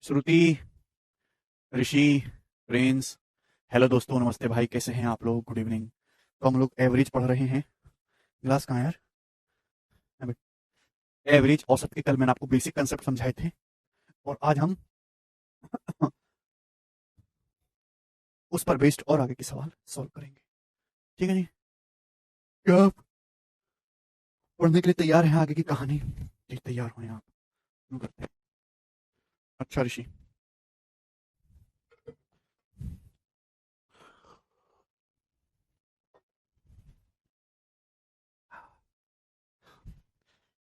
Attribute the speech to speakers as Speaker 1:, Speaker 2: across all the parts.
Speaker 1: श्रुति, ऋषि, Prince, hello दोस्तों, नमस्ते भाई, कैसे हैं आप लोग? Good evening. तो हम लोग एवरेज पढ़ रहे हैं। क्लास कहाँ है यार? एवरेज, औसत के कल मैंने आपको बेसिक कंसेप्ट समझाए थे और आज हम उस पर बेस्ड और आगे के सवाल सॉल्व करेंगे। ठीक है जी? क्या आप पढ़ने के लिए तैयार हैं आगे की कहानी? जी तैयार हो आप, शुरू करते हैं। अच्छा ऋषि,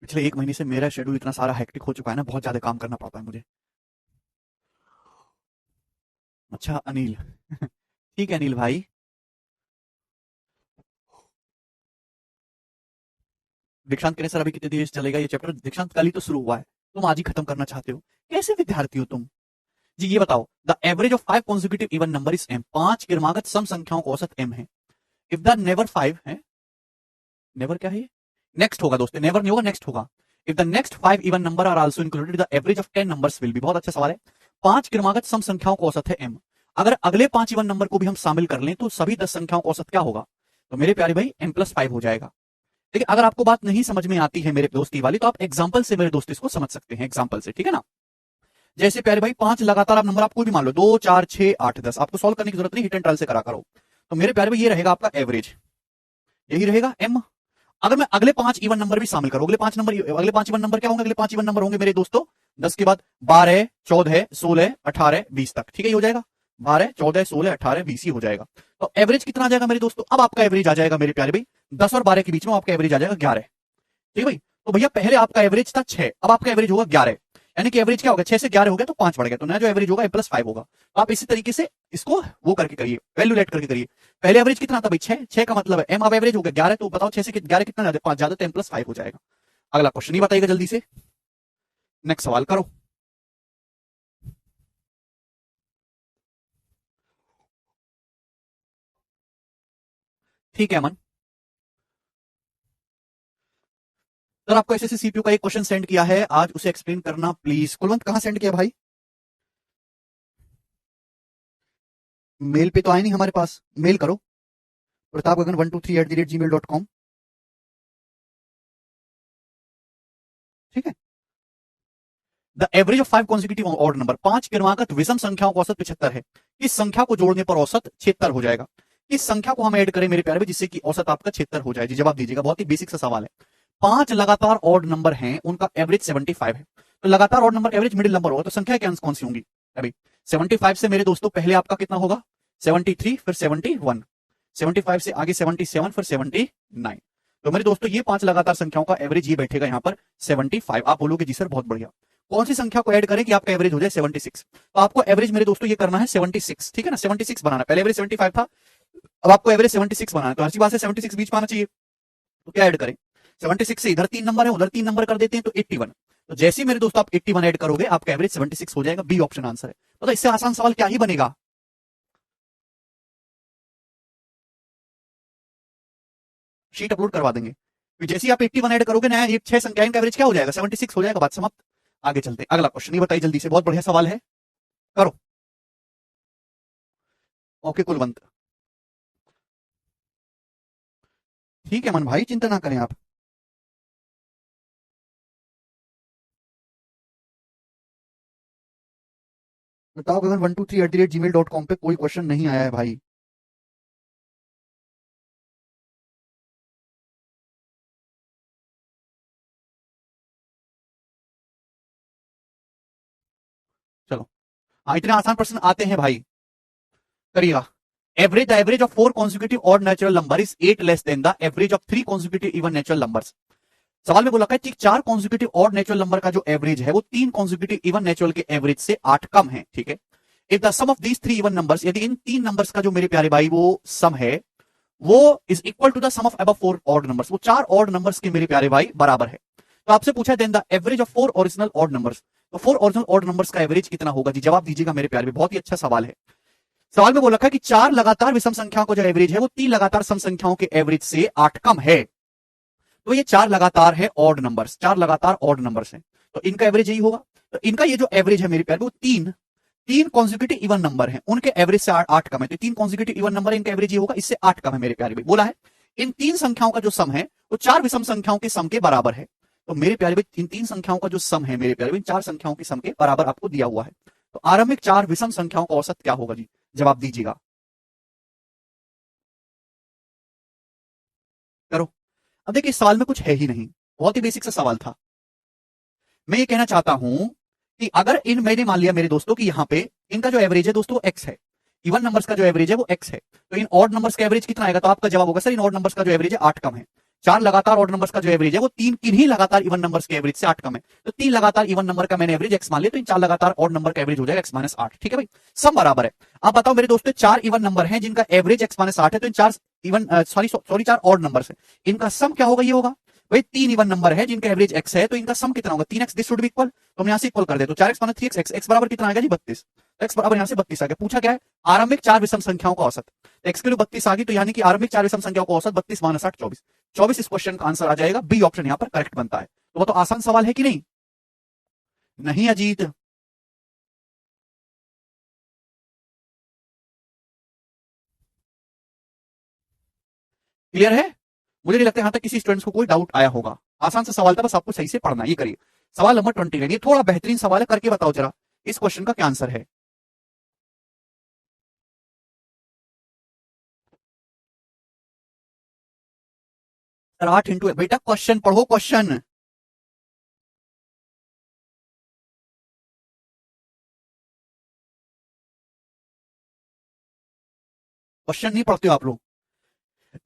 Speaker 1: पिछले एक महीने से मेरा शेड्यूल इतना सारा हेक्टिक हो चुका है ना, बहुत ज्यादा काम करना पड़ता है मुझे। अच्छा अनिल ठीक है अनिल भाई। दीक्षांत करे सर अभी कितने देर चलेगा ये चैप्टर? दीक्षांत कल ही तो शुरू हुआ है, तुम आज ही खत्म करना चाहते हो? कैसे विद्यार्थी हो तुम? जी ये बताओ, the average of 5 consecutive even number is M. 5 क्रमागत सम संख्याओं का औसत एम है। इफ द नेवर 5 है, नेवर क्या है ये? नेक्स्ट होगा दोस्तों, नेवर नहीं होगा, नेक्स्ट होगा। If the next 5 even number are also included, the average of 10 numbers will be. बहुत अच्छा सवाल है। 5 क्रमागत सम संख्याओं का औसत है एम। अगर अगले 5 इवन नंबर को भी हम शामिल कर लें तो सभी 10 संख्याओं का औसत क्या होगा? तो मेरे प्यारे भाई एम प्लस 5 हो जाएगा। देखिए अगर आपको बात नहीं समझ में आती है मेरे दोस्ती वाली, तो आप एग्जाम्पल से मेरे दोस्त इसको समझ सकते हैं, एग्जाम्पल से, ठीक है ना? जैसे प्यारे भाई 5 लगातार आप नंबर, आप कोई भी मान लो, 2 4 6 8 10, आपको सॉल्व करने की जरूरत नहीं, हिट एंड ट्रायल से करा करो। तो मेरे प्यारे भाई ये रहेगा आपका एवरेज, यही रहेगा एम। अगर मैं अगले 5 इवन नंबर भी शामिल करूं, अगले पांच इवन नंबर क्या होंगे? अगले 5 इवन नंबर होंगे मेरे दोस्तों 10 के बाद 12 14 16 18 20 तक। ठीक है, ये हो जाएगा 12 14 16 18 20 ही हो जाएगा। तो एवरेज कितना आ जाएगा मेरे दोस्तों? अब आपका एवरेज आ जाएगा मेरे प्यारे भाई 10 और 12 के बीच में आपका एवरेज आ जाएगा 11। ठीक है भाई? तो भैया पहले आपका एवरेज था 6, अब आपका एवरेज होगा 11। यानी कि एवरेज क्या होगा? 6 से 11 हो गया तो 5 बढ़ गया, तो नया जो एवरेज होगा प्लस 5 होगा। तो आप इसी तरीके से इसको वो करके करिए, वैल्यूलेट करके करिए। पहले एवरेज कितना था भाई? 6। 6 का मतलब है एम, अब एवरेज हो गया 11, तो बताओ 6 से 11 कितना ज्यादा? 5 ज्यादा, तो एम प्लस 5 हो जाएगा। अगला क्वेश्चन ही बताइएगा जल्दी से, नेक्स्ट सवाल करो। ठीक है अमन सर, आपको ऐसे सीपीयू का एक क्वेश्चन सेंड किया है, आज उसे एक्सप्लेन करना प्लीज। कुलवंत कहां सेंड किया भाई? मेल पे तो आए नहीं हमारे पास, मेल करो प्रताप गगन 123@gmail.com। ठीक है। The average of 5 consecutive odd number, 5 क्रमागत विषम संख्याओं का औसत 75 है। इस संख्या को जोड़ने पर औसत 76 हो जाएगा। इस संख्या को हम ऐड करें मेरे प्यारे में, जिससे कि औसत आपका 76 हो जाए। जी जवाब दीजिएगा, बहुत ही बेसिक सा सवाल है। 5 लगातार ऑड नंबर हैं, उनका एवरेज 75 है। तो लगातार odd number average middle number होगा, तो संख्या कौन सी होंगी अभी? 75 से मेरे दोस्तों पहले आपका कितना होगा? 73, फिर 71, 75 से आगे 77, फिर 79। तो मेरे दोस्तों ये 5 लगातार संख्याओं का एवरेज ये बैठेगा यहाँ पर 75। आप बोलोगे जी सर बहुत बढ़िया, कौन सी संख्या को ऐड करें कि आपका एवरेज हो जाए 76? तो आपको एवरेज मेरे दोस्तों ये करना है 76, ठीक है ना? 76 बनाना, पहले एवरेज 75 था, अब आपको एवरेज 76 बनाना है। तो हर बात से 76 बीच में आना चाहिए, तो क्या ऐड करें? 76 से इधर 3 नंबर है, उधर 3 नंबर कर देते हैं, तो 81। तो जैसे ही मेरे दोस्तों आप 81 ऐड करोगे, आपका एवरेज 76 हो जाएगा। बी ऑप्शन आंसर है। तो इससे आसान सवाल क्या ही बनेगा? शीट अपलोड करवा देंगे। तो जैसे ही आप 81 ऐड करोगे, नया ये 6 संख्याएं का एवरेज क्या हो जाएगा? 76 हो जाएगा, बात समाप्त। आगे चलते हैं, अगला क्वेश्चन ये बताइए जल्दी से, बहुत बढ़िया सवाल है, करो। ओके कुलवंत, ठीक है मन भाई, चिंता ना करें आप। बताओ गगन 123@gmail.com पे कोई क्वेश्चन नहीं आया है भाई। चलो, हाँ इतने आसान प्रश्न आते हैं भाई, करिएगा। Average, the average of 4 consecutive odd natural number is 8 less than the average of 3 consecutive even natural numbers. सवाल में बोला है कि 4 कॉन्सिक्यूटिव ऑड नेचुरल नंबर का जो एवरेज है वो 3 कॉन्सिक्यूटिव इवन नेचुरल के एवरेज से 8 कम है। ठीक है। If the sum of these 3 even numbers, यदि इन 3 नंबर्स का जो मेरे प्यारे भाई वो सम है, वो is equal to the sum of above 4 odd numbers, वो 4 ऑड नंबर्स के मेरे प्यारे भाई बराबर है। तो आपसे पूछा then the average of 4 original odd numbers, तो 4 ओरिजिनल ऑड नंबर्स का एवरेज कितना होगा? जी जवाब दीजिएगा मेरे प्यारे भाई, बहुत ही अच्छा सवाल है। सवाल में बोला है कि 4 लगातार विषम संख्याओं का जो एवरेज है वो 3 लगातार सम संख्याओं के एवरेज से 8 कम है। तो ये 4 लगातार है ऑड नंबर्स, 4 लगातार ऑड नंबर्स हैं, तो इनका एवरेज यही होगा। तो इनका ये जो एवरेज है मेरे प्यारे वो तीन तीन कॉन्जिक्यूटिव इवन नंबर है, उनके एवरेज से आठ कम है, तो तीन कॉन्जिक्यूटिव इवन नंबर इनका एवरेज ये होगा, इससे आठ कम है मेरे प्यारे भाई। बोला है इन तीन संख्याओं का जो सम है वो चार विषम संख्याओं के सम के बराबर है। तो मेरे प्यारे भाई इन तीन संख्याओं का जो सम है मेरे प्यारे भाई चार संख्याओं के सम के बराबर आपको दिया हुआ है। तो आरंभिक चार विषम संख्याओं का औसत क्या होगा जी, जवाब दीजिएगा। करो। अब देखिए इस सवाल में कुछ है ही नहीं, बहुत ही बेसिक सा सवाल था। मैं ये कहना चाहता हूं कि अगर इन मैंने मान लिया मेरे दोस्तों कि यहां पे इनका जो एवरेज है दोस्तों एक्स है, इवन नंबर्स का जो एवरेज है वो एक्स है, तो इन ऑड नंबर्स का एवरेज कितना आएगा, तो आपका जवाब होगा सर इन ऑड नंबर्स का जो एवरेज है आठ कम है। चार लगातार ऑड नंबर्स का जो एवरेज है वो तीन किन्हीं लगातार इवन नंबर्स के एवरेज से आठ कम है, तो तीन लगातार इवन नंबर का मैंने एवरेज एक्स मान लिया, तो इन चार लगातार ऑड नंबर का एवरेज हो जाएगा एक्स माइनस आठ। ठीक है भाई, सब बराबर है। आप बताओ मेरे दोस्तों चार इवन नंबर हैं जिनका एवरेज एक्स माइनस आठ है, तो इन चार इवन सॉरी चार ऑड नंबर्स है, इनका सम क्या होगा, ये होगा भाई तीन इवन नंबर है जिनका एवरेज एक्स है, तो इनका सम कितना होगा, तीन x, this should be equal, तो हम यहां से इक्वल कर दे, तो चार x minus three x, x बराबर कितना आएगा जी 32, एक्स बराबर यहां से 32 आ गया। पूछा क्या है, आरंभिक चार विषम संख्याओं का औसत, एक्स के लिए 32 आ गई, तो यानी कि आरंभिक चार विषम संख्याओं का औसत 32 माइनस 8 24, 24 इस क्वेश्चन का आंसर आ जाएगा, बी ऑप्शन यहां पर करेक्ट बनता है। तो वो तो आसान सवाल है कि नहीं, नहीं अजीत, क्लियर है? मुझे नहीं लगता यहां तक किसी स्टूडेंट्स को कोई डाउट आया होगा, आसान सा सवाल था, बस आपको सही से पढ़ना। ये करिए सवाल नंबर 29, ये थोड़ा बेहतरीन सवाल है, करके बताओ जरा इस क्वेश्चन का क्या आंसर है। 8 इंटू, बेटा क्वेश्चन पढ़ो, क्वेश्चन क्वेश्चन नहीं पढ़ते हो आप लोग,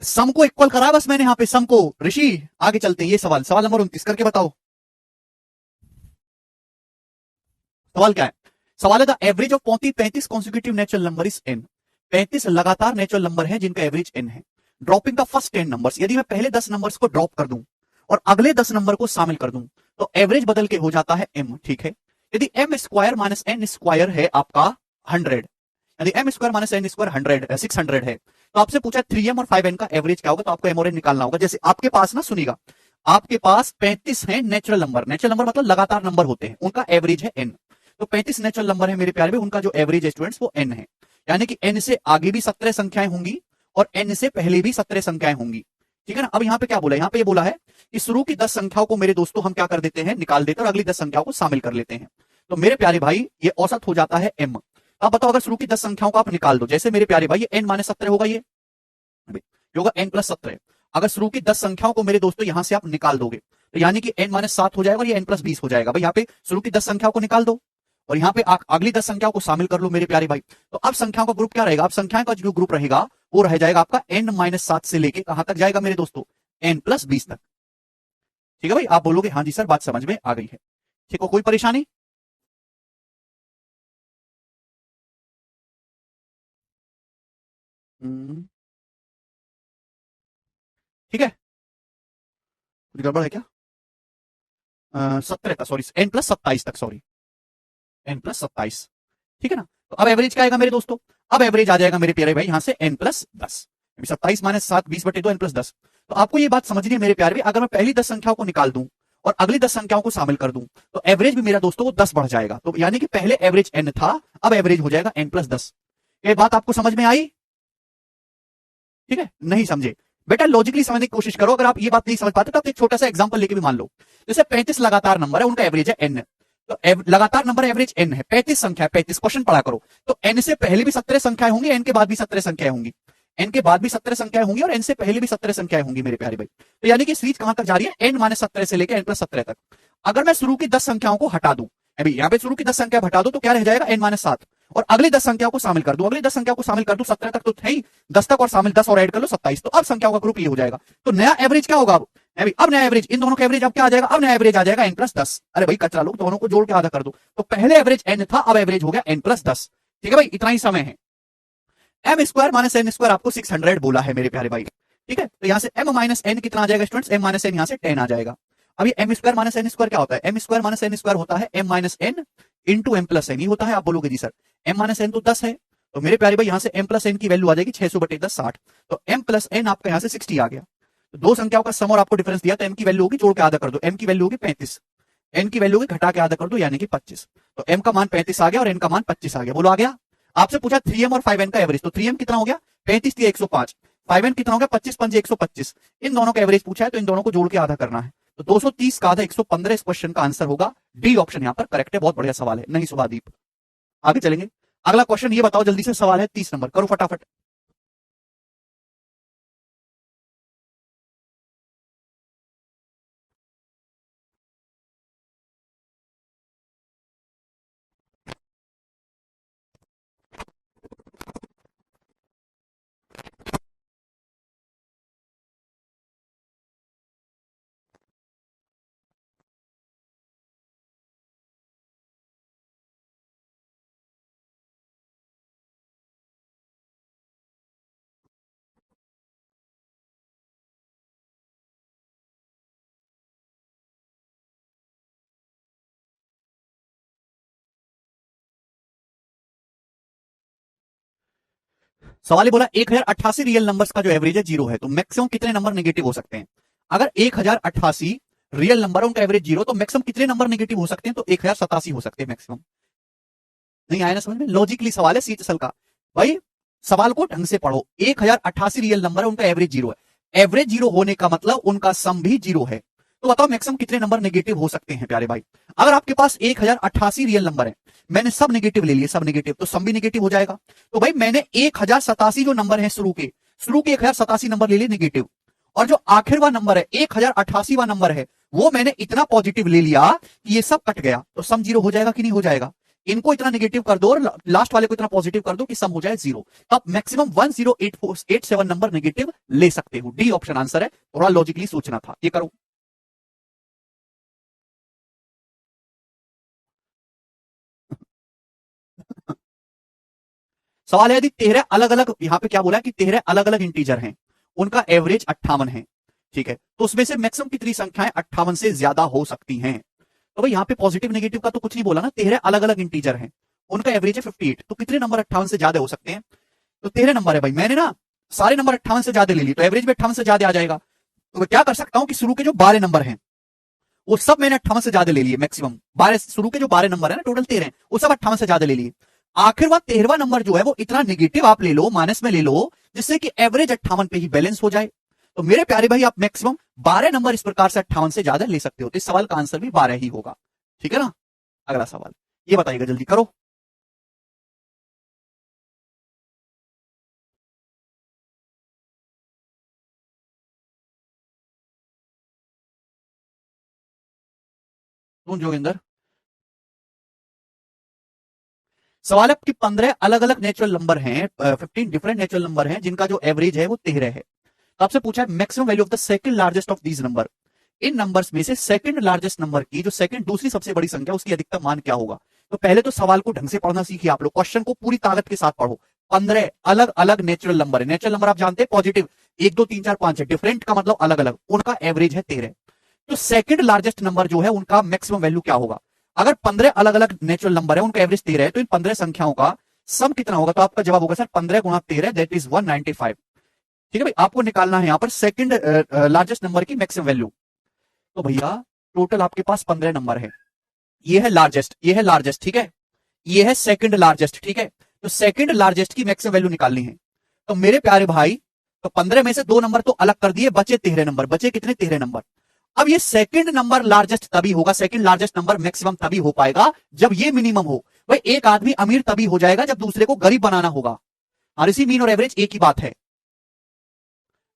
Speaker 1: सम को इक्वल करा बस मैंने यहां पे, सम को। ऋषि आगे चलते हैं, ये सवाल सवाल नंबर 29 करके बताओ, सवाल क्या है। सवाल है the average of 35 consecutive natural number is an, 35 लगातार नेचुरल नंबर है जिनका एवरेज एन है, ड्रॉपिंग द फर्स्ट 10 नंबर्स, यदि मैं पहले 10 नंबर्स को ड्रॉप कर दूं और अगले 10 नंबर को शामिल कर दूं तो एवरेज बदल के हो जाता है एम। ठीक है, यदि M square minus N square है आपका 100, यदि M square minus N square 600 है, तो आपसे पूछा 3m और 5n का एवरेज क्या होगा, तो आपको एम और एन निकालना होगा। जैसे आपके पास ना, सुनिएगा, आपके पास 35 है नेचुरल नंबर, नेचुरल नंबर मतलब लगातार नंबर होते हैं, उनका एवरेज है n, तो 35 नेचुरल नंबर है मेरे प्यारे में, उनका जो एवरेज है स्टूडेंट्स वो n है, यानी कि n से आगे भी 17 संख्याएं होंगी और n से पहले भी 17 संख्याएं होंगी। ठीक है ना। अब यहाँ पे क्या बोला, यहाँ पे ये बोला है कि शुरू की 10 संख्याओं को मेरे दोस्तों हम क्या कर देते हैं, निकाल देते हैं और अगली 10 संख्याओं को शामिल कर लेते हैं, तो मेरे प्यारे भाई ये औसत हो जाता है m। अब बताओ अगर शुरू की 10 संख्याओं को आप निकाल दो, जैसे मेरे प्यारे भाई ये n माइनस 17 होगा, ये होगा n प्लस 17, अगर शुरू की 10 संख्याओं को मेरे दोस्तों यहां से आप निकाल दोगे तो यानी कि n माइनस 7 हो जाएगा और ये n प्लस 20 हो जाएगा। भाई यहाँ पे शुरू की 10 संख्याओं को निकाल दो और यहाँ पे अगली 10 संख्याओं को शामिल कर लो मेरे प्यारे भाई, तो अब संख्याओं का ग्रुप क्या रहेगा, अब संख्याओं का जो ग्रुप रहेगा वो रह जाएगा आपका n माइनस 7 से लेके कहां तक जाएगा मेरे दोस्तों, n प्लस 20 तक। ठीक है भाई, आप बोलोगे हाँ जी सर बात समझ में आ गई है। ठीक है, कोई परेशानी? ठीक है, कुछ गड़बड़ है क्या, 17 तक, सॉरी n प्लस 27 तक, सॉरी n प्लस 27। ठीक है ना, तो अब एवरेज क्या आएगा मेरे दोस्तों, अब एवरेज आ जाएगा मेरे प्यारे भाई यहां से n plus 10, 27 minus 7 20/2 n plus 10। तो आपको ये बात समझनी है मेरे प्यारे भाई, अगर मैं पहली 10 संख्याओं को निकाल दूं और अगली 10 संख्याओं को शामिल कर दूं तो एवरेज भी मेरा दोस्तों वो 10 बढ़ जाएगा, तो यानी कि पहले एवरेज n था, अब एवरेज हो जाएगा n प्लस 10। ये बात आपको समझ में आई? ठीक है, नहीं समझे बेटा लॉजिकली समझने की कोशिश करो, अगर आप ये बात नहीं समझ पाते तो आप एक छोटा सा एग्जांपल लेके भी मान लो, जैसे 35 लगातार नंबर है, उनका एवरेज है n, तो लगातार नंबर एवरेज n है, 35 संख्या है, 35 क्वेश्चन पढ़ा करो, तो n से पहले भी 17 संख्याएं होंगी, n के बाद भी 17 संख्याएं होंगी, n के बाद भी 17 संख्याएं होंगी और n से पहले भी 17 संख्याएं होंगी मेरे प्यारे भाई। तो यानी कि सीरीज कहां तक जा रही है, n माइनस 17 से लेकर n प्लस 17 तक। अगर मैं शुरू की 10 संख्याओं को हटा दूं, अभी यहाँ पे शुरू की 10 संख्या हटा दो तो क्या रह जाएगा n माइनस 7, और अगली 10 संख्याओं को शामिल कर दूं, अगली 10 संख्याओं को शामिल कर दूं, 17 तक तो थे ही, 10 तक और शामिल 10 और ऐड कर लो 27, तो अब संख्याओं का ग्रुप ये हो जाएगा, तो नया एवरेज क्या होगा अब नया एवरेज, इन दोनों का एवरेज अब क्या आ जाएगा, अब नया एवरेज आ जाएगा n प्लस 10। अरे भाई कचरा लोग, दोनों को जोड़ के आधा कर दो, तो पहले एवरेज n था, अब एवरेज हो गया n प्लस 10। ठीक है भाई, इतना ही समय है। M square minus N square आपको 600 बोला है मेरे प्यारे भाई। ठीक है, तो यहां से m माइनस एन कितना आ जाएगा स्टूडेंट्स, m माइनस एन यहां से 10 आ जाएगा। अब ये M square minus N square क्या होता है, M square minus N square होता है m minus N into M plus N, ये होता है। आप बोलोगे जी सर m माइनस एन तो 10 है, तो मेरे प्यारे भाई यहां से m प्लस एन की वैल्यू आ जाएगी 600/10 60, तो m प्लस एन आपका यहां से 60 आ गया। तो दो संख्याओं का सम और आपको डिफरेंस दिया, तो m की वैल्यू होगी, जोड़ के आधा कर दो, m की वैल्यू होगी 35, n की वैल्यू घटा के आधा कर दो यानी कि 25। तो m का मान 35 आ गया और n का मान 25 आ गया। बोलो आ गया। आपसे पूछा 3m और 5n का एवरेज, तो 3m कितना हो गया 35 3 105, 5n कितना हो गया 25 5 125। इन दोनों का एवरेज पूछा है तो इन दोनों को जोड़ के आधा करना है। तो 230 का आधा 115। इस क्वेश्चन का आंसर होगा डी ऑप्शन यहां पर करेक्ट है। बहुत बढ़िया सवाल है। नहीं शुभादीप। आगे चलेंगे। अगला क्वेश्चन ये बताओ जल्दी से, सवाल है 30 नंबर, करो फटाफट। सवाल ये बोला 1088 रियल नंबर्स का जो एवरेज है 0 है, तो मैक्सिमम कितने नंबर नेगेटिव हो सकते हैं। अगर 1088 रियल नंबर उनका एवरेज 0, तो मैक्सिमम कितने नंबर नेगेटिव हो सकते हैं, तो 1087 हो सकते हैं मैक्सिमम। नहीं आया ना समझ में? लॉजिकली सवाल है सीएचएसएल का। भाई सवाल को ढंग से पढ़ो। 1088 रियल नंबर है, उनका एवरेज 0 है। एवरेज 0 होने का मतलब उनका सम भी 0 है। तो बताओ मैक्सिमम कितने नंबर नेगेटिव हो सकते हैं प्यारे भाई। अगर आपके पास 1088 रियल नंबर है, मैंने सब नेगेटिव ले लिए, सब नेगेटिव, तो सम भी नेगेटिव हो जाएगा। तो भाई मैंने 1087 जो नंबर है शुरू के 1087 नंबर ले लिए नेगेटिव, और जो आखिरवा नंबर है 1088वां नंबर है, वो मैंने इतना पॉजिटिव ले लिया कि ये सब कट गया, तो सम 0 हो जाएगा कि नहीं हो जाएगा। इनको इतना नेगेटिव कर दो और लास्ट वाले को इतना पॉजिटिव कर दो कि सम हो जाए 0। तो आप मैक्सिमम 1087 नंबर नेगेटिव ले सकते हो। डी ऑप्शन आंसर है। थोड़ा लॉजिकली सोचना था। ये करो। सवाल है यदि 13 अलग अलग, यहां पे क्या बोला है कि 13 अलग अलग इंटीजर हैं, उनका एवरेज 58 है, ठीक है, तो उसमें से मैक्सिमम कितनी संख्याएं 58 से ज्यादा हो सकती हैं। तो भाई यहां पे पॉजिटिव नेगेटिव का तो कुछ नहीं बोला ना, 13 अलग अलग इंटीजर हैं, उनका एवरेज है 58, तो कितने नंबर 58 से ज्यादा हो सकते हैं। तो 13 नंबर है भाई, मैंने ना सारे नंबर 58 से ज्यादा ले लिए, तो एवरेज में 58 से ज्यादा आ जाएगा। तो मैं क्या कर सकता हूं कि शुरू के जो 12 नंबर हैं वो सब मैंने 58 से ज्यादा ले लिए मैक्सिमम। 12 शुरू के जो 12 नंबर है ना, टोटल 13 वो सब 58 से ज्यादा ले लिए। आखिर बार 13वां नंबर जो है वो इतना नेगेटिव आप ले लो, माइनस में ले लो, जिससे कि एवरेज 58 पे ही बैलेंस हो जाए। तो मेरे प्यारे भाई आप मैक्सिमम 12 नंबर इस प्रकार से 58 से ज्यादा ले सकते हो। तो इस सवाल का आंसर भी 12 ही होगा। ठीक है ना। अगला सवाल ये बताइएगा, जल्दी करो। तुम जोगिंदर, सवाल है कि 15 अलग अलग नेचुरल नंबर हैं, 15 डिफरेंट नेचुरल नंबर हैं जिनका जो एवरेज है वो 13 है। तो आपसे पूछा है maximum value of the second largest of these number. In numbers में से सेकंड लार्जेस्ट नंबर की जो सेकंड दूसरी सबसे बड़ी संख्या उसकी अधिकतम मान क्या होगा। तो पहले तो सवाल को ढंग से पढ़ना सीखिए आप लोग, क्वेश्चन को पूरी ताकत के साथ पढ़ो। 15 अलग अलग नेचुरल नंबर है, नेचुरल नंबर आप जानते हैं पॉजिटिव 1 2 3 4 5 है, डिफरेंट का मतलब अलग अलग, उनका एवरेज है 13। तो सेकंड लार्जेस्ट नंबर जो है उनका मैक्सिमम वैल्यू क्या होगा। अगर 15 अलग अलग नेचुरल नंबर है, उनका एवरेज 13 है, तो इन 15 संख्याओं का सम कितना होगा। तो आपका जवाब होगा सर 15 गुणा 13 दैट इज 195। ठीक है भाई, आपको निकालना है यहां पर सेकंड लार्जेस्ट नंबर की मैक्सिमम वैल्यू। तो भैया टोटल आपके पास 15 नंबर है, ये है लार्जेस्ट, ये है लार्जेस्ट, ठीक है, ये है सेकंड लार्जेस्ट, ठीक है। तो सेकंड लार्जेस्ट की मैक्सिमम वैल्यू निकालनी है। तो मेरे प्यारे भाई, तो 15 में से 2 नंबर तो अलग कर दिए, बचे 13 नंबर, बचे कितने 13 नंबर। अब ये सेकंड नंबर लार्जेस्ट तभी होगा, सेकंड लार्जेस्ट नंबर मैक्सिमम तभी हो पाएगा जब ये मिनिमम हो। भाई एक आदमी अमीर तभी हो जाएगा जब दूसरे को गरीब बनाना होगा। आरसी मीन और एवरेज एक ही बात है।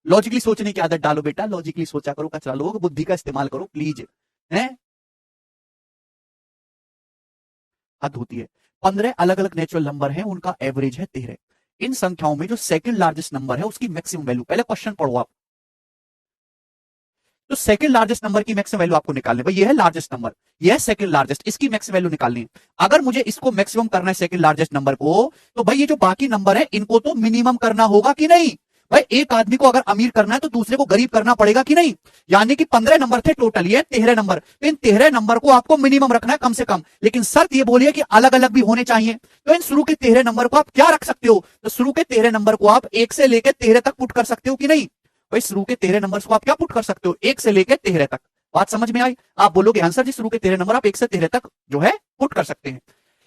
Speaker 1: लॉजिकली सोचने की आदत डालो बेटा, लॉजिकली सोचा करो, कचरा लोग बुद्धि का इस्तेमाल करो प्लीज। है हद होती है। 15 अलग अलग नेचुरल नंबर हैं, उनका एवरेज है 13। इन संख्याओं में जो सेकंड लार्जेस्ट नंबर है उसकी मैक्सिमम वैल्यू, पहले क्वेश्चन पढ़ो आप। तो सेकंड लार्जेस्ट नंबर की मैक्सिमम वैल्यू आपको निकालनी है। भाई ये है लार्जेस्ट नंबर, ये है सेकंड लार्जेस्ट, इसकी मैक्सिमम वैल्यू निकालनी है। अगर मुझे इसको मैक्सिमम करना है सेकंड लार्जेस्ट नंबर को, तो भाई ये जो बाकी नंबर है इनको तो मिनिमम करना होगा कि नहीं। भाई एक आदमी को अगर अमीर करना है तो दूसरे को गरीब करना पड़ेगा कि नहीं। यानी कि 15 नंबर थे टोटल, ये 13 नंबर, तो इन 13 नंबर को आपको मिनिमम रखना है कम से कम, लेकिन शर्त ये बोलिए कि अलग अलग भी होने चाहिए। तो इन शुरू के 13 नंबर को आप क्या रख सकते हो, तो शुरू के 13 नंबर को आप 1 से लेकर 13 तक पुट कर सकते हो कि नहीं। भाई शुरू के 13 नंबर्स को आप क्या पुट कर सकते हो, 1 से लेकर 13 तक। बात समझ में आई? आप बोलोगे आंसर जी शुरू के 13 नंबर आप 1 से 13 तक जो है पुट कर सकते हैं,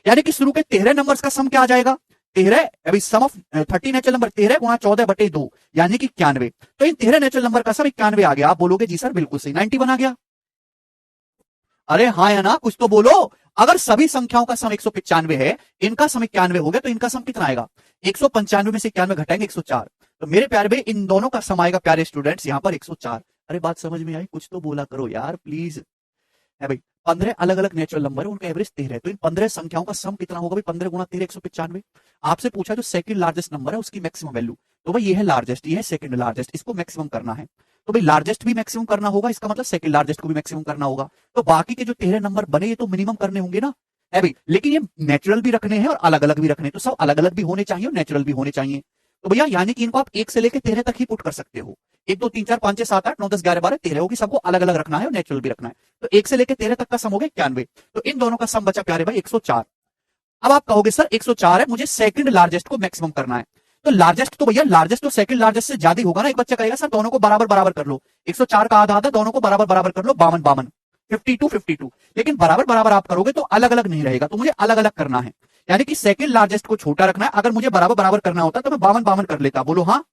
Speaker 1: यानी कि शुरू के 13 नंबर्स का सम क्या आ जाएगा? 13, अभी सम ऑफ 30 नेचुरल नंबर 13 गुणा 14/2 यानी कि 91। तो इन 13 नेचुरल नंबर का सम 91 आ गया। आप बोलोगे जी सर बिल्कुल सही, 91 आ गया। अरे हाँ या ना, कुछ तो बोलो। अगर सभी संख्याओं का सम 195 है, इनका सम 91 हो गया, तो इनका सम कितना आएगा? 195 में से 91 घटाएंगे 104। तो मेरे प्यारे भाई इन दोनों का सम आएगा प्यारे स्टूडेंट्स यहां पर 104। अरे बात समझ में आई? कुछ तो बोला करो यार प्लीज। है भाई 15 अलग अलग नेचुरल नंबर है, उनका एवरेज 13 है, तो इन 15 संख्याओं का सम कितना होगा भाई? 15 गुणा 13 195। आपसे पूछा जो सेकंड लार्जेस्ट नंबर है उसकी मैक्सिमम वैल्यू, तो भाई ये है लार्जेस्ट, ये है सेकंड लार्जेस्ट, इसको मैक्सिमम करना है। तो भाई लार्जेस्ट भी मैक्सिमम करना होगा, इसका मतलब सेकंड लार्जेस्ट को भी मैक्सिमम करना होगा। तो बाकी के जो 13 नंबर बने ये तो मिनिमम करने होंगे ना, है भाई। लेकिन ये नेचुरल भी रखने हैं और अलग अलग भी रखने हैं, तो सब अलग अलग भी होने चाहिए और नेचुरल भी होने चाहिए। तो भैया यानी कि इनको आप 1 से लेकर 13 तक ही पुट कर सकते हो। 1 2 3 4 5 6 7 8 9 10 11 12 13 होगी, सबको अलग अलग रखना है और नेचुरल भी रखना है। तो 1 से लेकर 13 तक का सम हो गया 91। तो इन दोनों का सम बचा प्यारे भाई 104। अब आप कहोगे सर 104 है, मुझे सेकंड लार्जेस्ट को मैक्सिमम करना है। तो लार्जेस्ट तो भैया लार्जेस्ट तो सेकंड लार्जेस्ट से ज्यादा होगा ना। एक बच्चा कहेगा सर दोनों को बराबर बराबर कर लो, 104 का आधा आधा, दोनों को बराबर बराबर कर लो, 52 52, 52 52। लेकिन बराबर बराबर आप करोगे तो अलग अलग नहीं रहेगा, तो मुझे अलग अलग करना है, यानी कि सेकंड लार्जेस्ट को छोटा रखना है। अगर मुझे बराबर बराबर करना होता तो मैं 52 52 कर लेता, बोलो हाँ।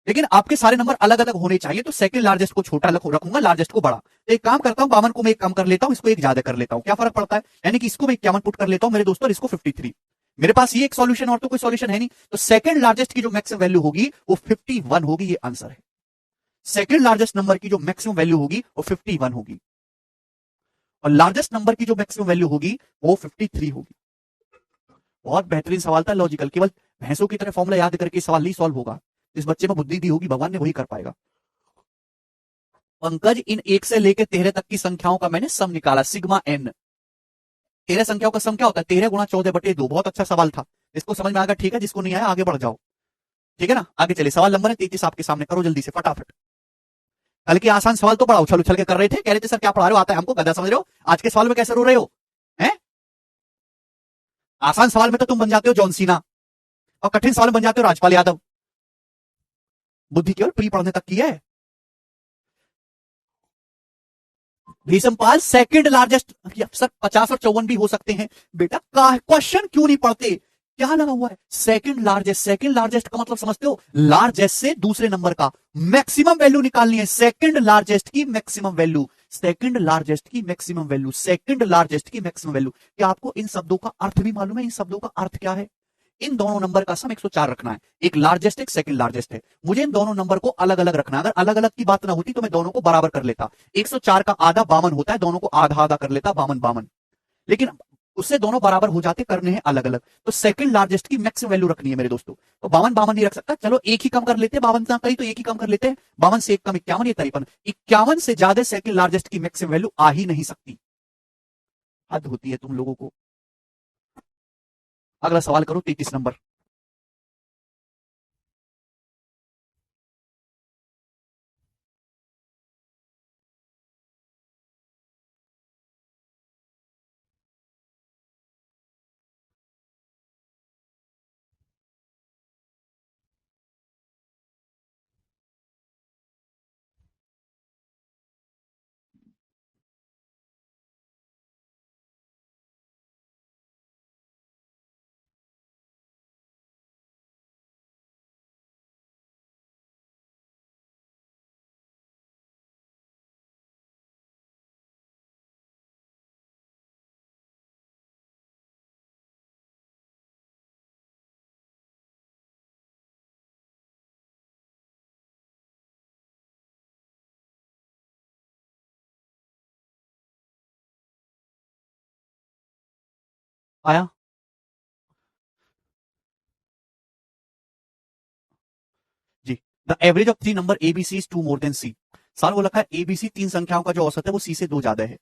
Speaker 1: लेकिन आपके सारे नंबर अलग अलग होने चाहिए, तो सेकंड लार्जेस्ट को छोटा रखूंगा, लार्जेस्ट को बड़ा। तो एक काम करता हूं, 52 को मैं एक कम कर लेता हूं, इसको एक ज्यादा कर लेता हूं, क्या फर्क पड़ता है? यानी कि इसको मैं 51 पुट कर लेता हूं मेरे दोस्तों, और इसको 53। मेरे पास ये एक सॉल्यूशन, और तो कोई सॉल्यूशन है नहीं। तो सेकंड लार्जेस्ट की जो मैक्सिमम वैल्यू होगी वो 51 होगी, ये आंसर है। सेकंड लार्जेस्ट नंबर की जो मैक्सिमम वैल्यू होगी वो 51 होगी, और लार्जेस्ट नंबर की जो मैक्सिमम वैल्यू होगी वो 53 होगी। बहुत बेहतरीन सवाल था, लॉजिकल। केवल भैंसों की तरह फॉर्मूला याद करके सवाल नहीं सॉल्व होगा, इस बच्चे में बुद्धि दी होगी भगवान ने, वही कर पाएगा। पंकज इन 1 से लेकर 13 तक की संख्याओं का मैंने सम निकाला, सिग्मा एन। 13 संख्याओं का सम क्या होता है? 13 गुणा 14/2। बहुत अच्छा सवाल था, इसको समझ में आ गया? ठीक है, जिसको नहीं आया आगे बढ़ जाओ, ठीक है ना। आगे चले, सवाल नंबर है 33 आपके सामने, करो जल्दी से फटाफट। कल के आसान सवाल तो बड़ा उछल उछल के कर रहे थे, कह रहे थे सर क्या पढ़ा रहे हो, आता है हमको, गधा समझ रहे हो। आज के सवाल में कैसे रो रहे हो? हैं? आसान सवाल में तो तुम बन जाते हो जॉन सीना, और कठिन सवाल में बन जाते हो राजपाल यादव। बुद्धि केवल प्री पढ़ने तक की है। भीषमपाल सेकंड लार्जेस्ट, सर 50 और 54 भी हो सकते हैं। बेटा क्वेश्चन क्यों नहीं पढ़ते, क्या लगा हुआ है? सेकंड लार्जेस्ट, सेकंड लार्जेस्ट का मतलब समझते हो? लार्जेस्ट से दूसरे नंबर का मैक्सिमम वैल्यू निकालनी है, सेकंड लार्जेस्ट की मैक्सिमम वैल्यू, सेकंड लार्जेस्ट की मैक्सिमम वैल्यू, सेकंड लार्जेस्ट की मैक्सिमम वैल्यू। क्या आपको इन शब्दों का अर्थ भी मालूम है? इन शब्दों का अर्थ क्या है? इन दोनों नंबर का सम 104 रखना है, एक लार्जेस्ट एक सेकंड लार्जेस्ट है। मुझे इन दोनों नंबर को अलग अलग रखना है। अगर अलग अलग की बात ना होती तो मैं दोनों को बराबर कर लेता। 104 का आधा 52 होता है, दोनों को आधा आधा कर लेता, 52 52। लेकिन उससे दोनों बराबर हो जाते, करने हैं अलग अलग। तो सेकंड लार्जेस्ट की मैक्सिमम वैल्यू रखनी है मेरे दोस्तों। तो 52 52 नहीं रख सकता, चलो एक ही कम कर लेते हैं, 52 ना कही तो एक ही कम कर लेते हैं। 52 से एक कम 51, ये 53। 51 से ज्यादा सेकंड लार्जेस्ट की मैक्सिमम वैल्यू आ ही नहीं सकती, हद होती है तुम लोगों को। अगला सवाल करो 33 नंबर। आया? जी। The average of 3 number ABC is 2 more than C. Sir वो लिखा है एबीसी 3 संख्याओं का जो औसत है वो सी से 2 ज्यादा है।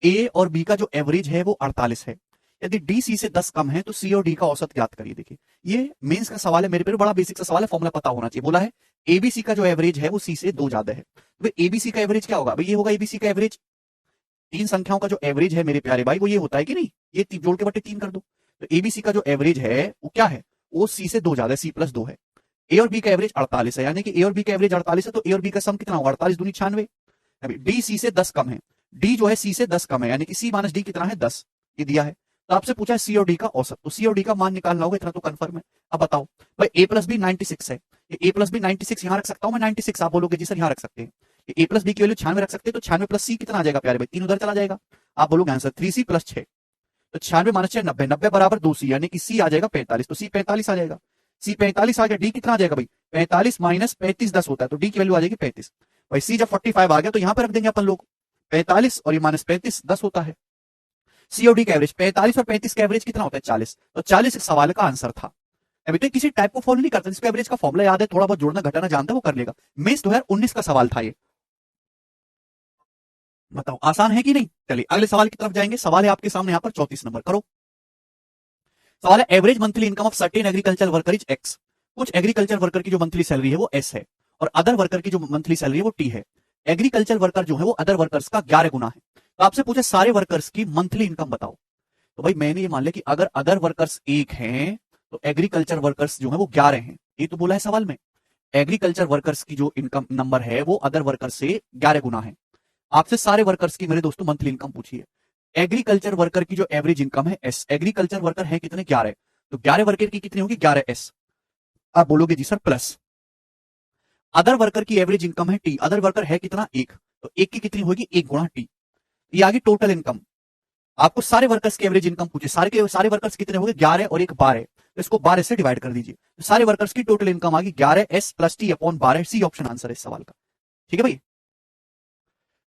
Speaker 1: ए और बी का जो एवरेज है वो 48 है। यदि डी सी से 10 कम है तो सी और डी का औसत ज्ञात करिए। देखिए ये मेंस का सवाल है, मेरे पे बड़ा बेसिक सा सवाल है, फॉर्मूला पता होना चाहिए। बोला है एबीसी का जो एवरेज है वो सी से 2 ज्यादा है। तो एबीसी का एवरेज क्या होगा भाई? ये होगा एबीसी का एवरेज, 3 संख्याओं का जो एवरेज है मेरे प्यारे भाई वो ये होता है कि नहीं, ये जोड़ के बटे 3 कर दो। तो एबीसी का जो एवरेज है वो क्या है? वो सी से 2 ज्यादा है, सी प्लस 2 है। ए और बी का एवरेज 48 है, यानी कि ए और बी का एवरेज 48 है, तो ए और बी का सम कितना होगा? 48 दूनी 96। अभी डी सी से 10 कम है, डी जो है सी से 10 कम है, यानी कि सी माइनस डी कितना है 10, ये दिया है। तो आपसे पूछा है सी और डी का औसत, तो सी और डी का मान निकालना होगा, इतना तो कंफर्म है। अब बताओ भाई ए प्लस बी 96 है, ये ए प्लस बी 96 यहां रख सकता हूं मैं 96, आप बोलोगे जी सर यहां रख सकते हैं, ए प्लस बी की वैल्यू 96 रख सकते हैं, तो 96 प्लस सी कितना आ जाएगा प्यारे भाई, 3 उधर चला जाएगा, आप बोलोगे आंसर 3 सी प्लस 6, तो 96 माइनस 6 90, 90 बराबर 2 सी, यानी कि सी आ जाएगा 45, तो सी 45 आ जाएगा, सी 45 आ गया, डी कितना आ जाएगा भाई 45 माइनस 35 10 होता है, तो डी की वैल्यू आ जाएगी 35, भाई सी जब 45 आ गया तो यहां पर रख देंगे अपन लोग 45 और ये माइनस 35 10 होता है। सी और डी का एवरेज 45 और 35 का एवरेज कितना होता है 40, तो 40 इस सवाल का आंसर था। अभी तो किसी टाइप को फॉलो नहीं करता, जिसको एवरेज का फॉर्मुला याद है, थोड़ा बहुत जोड़ना घटाना जानता है वो कर लेगा। मेंस 2019 का सवाल था ये, बताओ आसान है कि नहीं। चलिए अगले सवाल की तरफ जाएंगे, सवाल है आपके सामने यहाँ पर 34 नंबर, करो। सवाल है average monthly income of certain agriculture worker is x, कुछ एग्रीकल्चर वर्कर की जो मंथली सैलरी है वो एस है, और अदर वर्कर की जो मंथली सैलरी है वो टी है। एग्रीकल्चर वर्कर जो है वो अदर वर्कर्स का 11 गुना है, तो आपसे पूछे सारे वर्कर्स की मंथली इनकम बताओ, तो भाई मैंने ये मान लिया कि अगर अदर वर्कर्स एक हैं तो एग्रीकल्चर वर्कर्स जो है वो 11 हैं, ये तो बोला है सवाल में। एग्रीकल्चर वर्कर्स की जो इनकम नंबर है वो अदर वर्कर्स से 11 गुना है। आपसे सारे वर्कर्स की मेरे दोस्तों मंथली इनकम पूछी है। एग्रीकल्चर वर्कर की जो एवरेज इनकम है एस, एग्रीकल्चर वर्कर है कितने 11, तो 11 वर्कर की कितनी होगी 11 एस, आप बोलोगे जी सर प्लस अदर वर्कर की एवरेज इनकम है टी, अदर वर्कर है कितना एक, तो एक की कितनी होगी 1 गुणा टी, ये आगे टोटल इनकम। आपको सारे वर्कर्स की एवरेज इनकम पूछे, सारे के सारे वर्कर्स कितने हो गए 11 और एक 12, तो इसको 12 से डिवाइड कर दीजिए, तो सारे वर्कर्स की टोटल इनकम आ गई 11 S plus T upon 12, C option answer है इस सवाल का। ठीक है भाई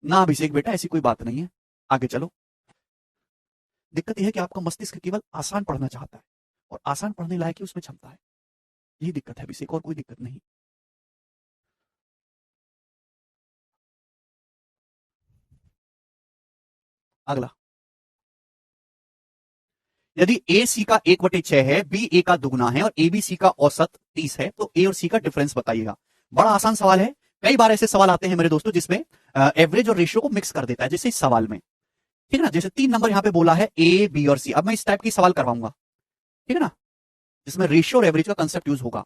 Speaker 1: ना अभिषेक बेटा ऐसी कोई बात नहीं है, आगे चलो। दिक्कत यह है कि आपका मस्तिष्क केवल आसान पढ़ना चाहता है और आसान पढ़ने लायक ही उसमें क्षमता है, यही दिक्कत है अभिषेक, और कोई दिक्कत नहीं। अगला, यदि ए सी का 1/6 है, बी ए का दुगना है और ए बी सी का औसत 30 है, तो ए और सी का डिफरेंस बताइएगा। बड़ा आसान सवाल है, कई बार ऐसे सवाल आते हैं मेरे दोस्तों जिसमें एवरेज और रेशियो को मिक्स कर देता है, जैसे इस सवाल में, ठीक है ना, जैसे 3 नंबर यहां पे बोला है ए बी और सी, अब मैं इस टाइप की सवाल करवाऊंगा, ठीक है ना, जिसमें रेशियो और एवरेज का कंसेप्ट यूज होगा।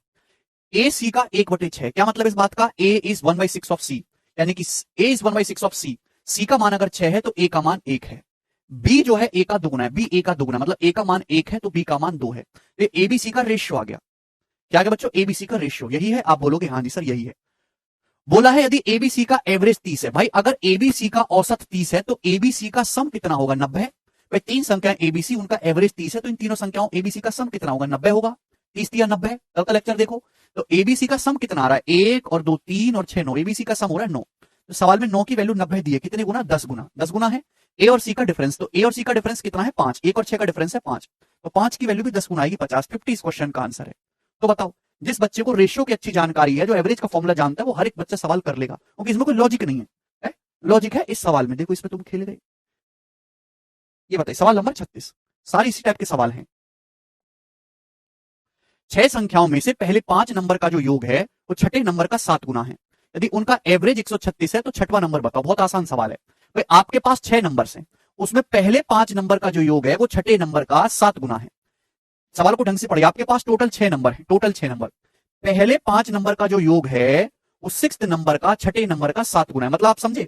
Speaker 1: ए सी का 1/6, क्या मतलब इस बात का, ए इज 1/6 ऑफ सी, यानी कि ए इज 1/6 ऑफ सी, सी का मान अगर 6 है तो ए का मान 1 है, बी जो है ए का दुगुना है, बी ए का दुगुना मतलब ए का मान 1 है तो बी का मान 2 है, तो एबीसी का रेशियो आ गया। क्या आ गया बच्चों, एबीसी का रेशियो यही है, आप बोलोगे हाँ जी सर यही है। बोला है यदि एबीसी का एवरेज 30 है, भाई अगर एबीसी का औसत 30 है तो एबीसी का सम कितना होगा 90, भाई 3 संख्याएं एबीसी उनका एवरेज 30 है, तो इन तीनों संख्याओं एबीसी का सम कितना होगा 90 होगा, 30 या 90, कल का लेक्चर देखो। तो एबीसी का सम कितना आ रहा है 1 और 2 3 और 6 9, एबीसी का सम हो रहा है 9, तो सवाल में 9 की वैल्यू 90 दी है, कितने गुना 10 गुना, 10 गुना है। ए और सी का डिफरेंस, तो ए और सी का डिफरेंस कितना है 5, 1 और 6 का डिफरेंस है 5, तो 5 की वैल्यू भी 10 गुना आएगी 50, 50 इस क्वेश्चन का आंसर है। तो बताओ जिस बच्चे को रेशियो की अच्छी जानकारी है, जो एवरेज का फॉर्मूला जानता है, वो हर एक बच्चा सवाल कर लेगा, क्योंकि इसमें कोई लॉजिक नहीं है, लॉजिक है इस सवाल में, देखो इसमें तुम खेल गए। ये बताइए सवाल नंबर 36, सारी इसी टाइप के सवाल हैं। 6 संख्याओं में से पहले 5 नंबर का जो योग है वो छठे नंबर का 7 गुना है, यदि उनका एवरेज 136 है तो छठवां नंबर बताओ, बहुत आसान सवाल है। भाई आपके पास 6 नंबर हैं, उसमें पहले 5 नंबर का जो योग है वो छठे नंबर का 7 गुना है। सवाल को ढंग से पढ़िए, आपके पास टोटल 6 नंबर है, टोटल 6 नंबर, पहले 5 नंबर का जो योग है वो 6th नंबर का छठे नंबर का 7 गुना है, मतलब आप समझे,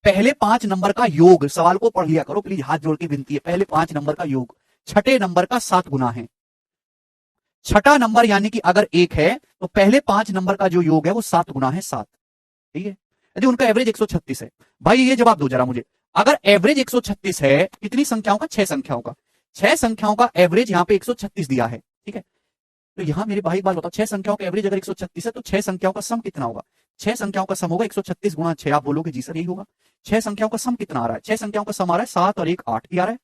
Speaker 1: पहले 5 नंबर का योग, सवाल को पढ़ लिया करो प्लीज, हाथ जोड़ के विनती है, पहले 5 नंबर का योग छठे नंबर का 7 गुना है। छठा नंबर यानी कि अगर 1 है तो पहले 5 नंबर का जो योग है वो 7 गुना है 7, ठीक है, यदि उनका एवरेज 136 है। भाई ये जवाब दो जरा मुझे, अगर एवरेज 136 है कितनी संख्याओं का, 6 संख्याओं का, 6 संख्याओं का एवरेज यहां पे 136 दिया है, ठीक है, तो यहां मेरे भाई एक बात बताओ, 6 संख्याओं का एवरेज अगर 136 है तो 6 संख्याओं का सम कितना होगा, 6 संख्याओं का सम होगा 136 गुणा 6, आप बोलोगे जी सर यही होगा। 6 संख्याओं का सम कितना आ रहा है, 6 संख्याओं का सम आ रहा है 7 और 1 8 ही आ रहा है।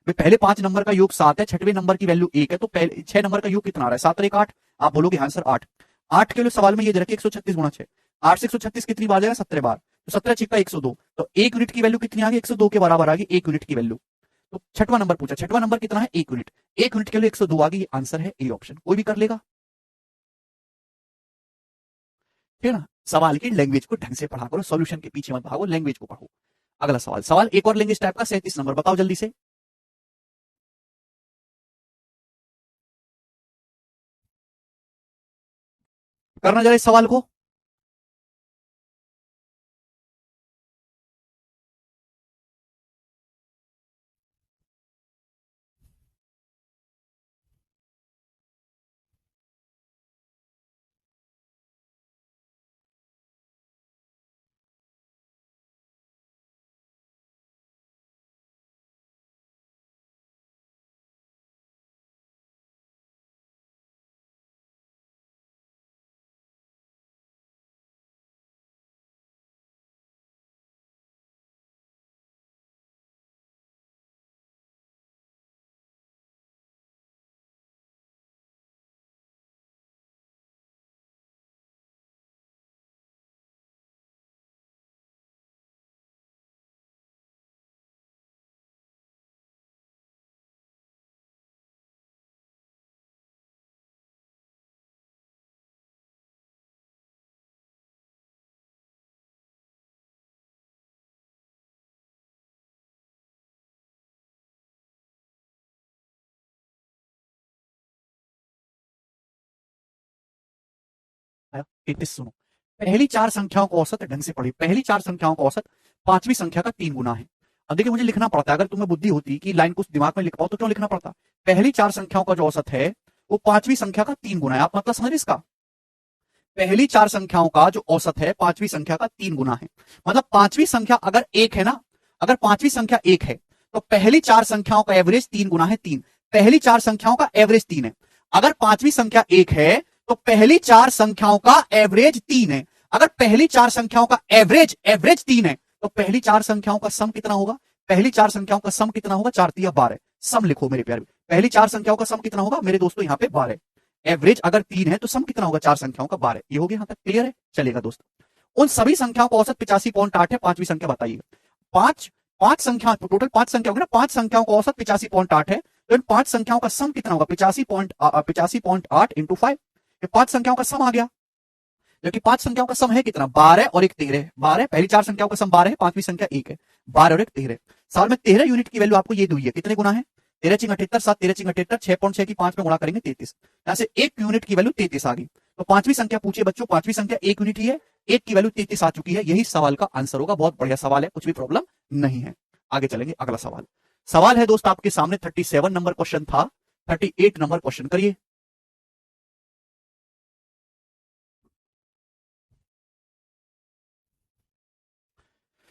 Speaker 1: भाई पहले 5 नंबर का योग 7 है, छठवें नंबर की वैल्यू 1 है, तो पहले 6 नंबर का योग कितना आ रहा है 7 और 1 8, आप बोलोगे हाँ सर 8, 8 के लिए सवाल में ये दे रखिए 136 गुणा 6, 8 से 136 कितनी बार जाएगा 17 बार, तो 17 छिक्का 102, तो 1 यूनिट की वैल्यू कितनी आ गई 102 के बराबर आ गई 1 यूनिट की वैल्यू। तो छठवां नंबर पूछा, छठवां नंबर कितना है 1 यूनिट, 1 यूनिट के लिए 102 आ गई, आंसर है ए ऑप्शन, कोई भी कर लेगा, ठीक है ना। सवाल की लैंग्वेज को ढंग से पढ़ा करो, सॉल्यूशन के पीछे मत भागो, लैंग्वेज को पढ़ो। अगला सवाल, सवाल एक और लेंगे इस टाइप का, 37 नंबर, बताओ जल्दी से। करना जरा इस सवाल को, 33। सुनो, पहली चार संख्याओं को औसत ढंग से पढ़ी। पहली चार संख्याओं का औसत पांचवी संख्या का 3 गुना है। अब देखिए मुझे लिखना पड़ता है, अगर तुम्हें बुद्धि होती कि लाइन कुछ दिमाग में लिख पाओ तो क्यों लिखना पड़ता। पहली चार संख्याओं का जो औसत है वो पांचवी संख्या का 3 गुना है। आप मतलब समझ इसका, पहली चार संख्याओं का जो औसत है पांचवी संख्या का 3 गुना है। मतलब पांचवी संख्या अगर एक है ना, अगर पांचवी संख्या एक है तो पहली चार संख्याओं का एवरेज 3 गुना है 3। पहली चार संख्याओं का एवरेज 3 है। अगर पांचवी संख्या एक है तो पहली चार संख्याओं का एवरेज 3 है। अगर पहली चार संख्याओं का एवरेज 3 है तो पहली चार संख्याओं का सम कितना होगा? पहली चार संख्याओं का सम कितना होगा? 4 तिया 12। सम लिखो मेरे प्यारे, पहली चार संख्याओं का सम कितना होगा मेरे दोस्तों? यहां पे 12। एवरेज अगर 3 है तो सम कितना होगा? चार संख्याओं का 12। ये हो गया, यहां तक क्लियर है? चलेगा दोस्तों। उन सभी संख्याओं का औसत 85.8 है। पांचवी संख्या बताइएगा। पांच संख्या, टोटल 5 संख्या होगी ना, 5 संख्याओं का औसत 85.8 है। तो इन 5 संख्याओं का सम कितना होगा? 85.8 इंटू 5। ये 5 संख्याओं का सम आ गया, जो कि 5 संख्याओं का सम है कितना? 12 और एक 13। 12, पहली चार संख्याओं का सम 12 है, पांचवी संख्या 1 है। 12 और एक 13। साल में 13 यूनिट की वैल्यू आपको ये दी हुई है। कितने गुना है? 13 चिंग 78, 7 13 चिंग 78, 6.6 की 5 में गुणा करेंगे 33। यहां से 1 यूनिट की वैल्यू 33 आ गई। तो पांचवी संख्या पूछिए बच्चों, पांचवी संख्या 1 यूनिट ही है, 1 की वैल्यू 33 आ चुकी है। यही सवाल का आंसर होगा। बहुत बढ़िया सवाल है, कुछ भी प्रॉब्लम नहीं है। आगे चलेंगे, अगला सवाल। सवाल है दोस्त आपके सामने 37 नंबर क्वेश्चन था, 38 नंबर क्वेश्चन करिए।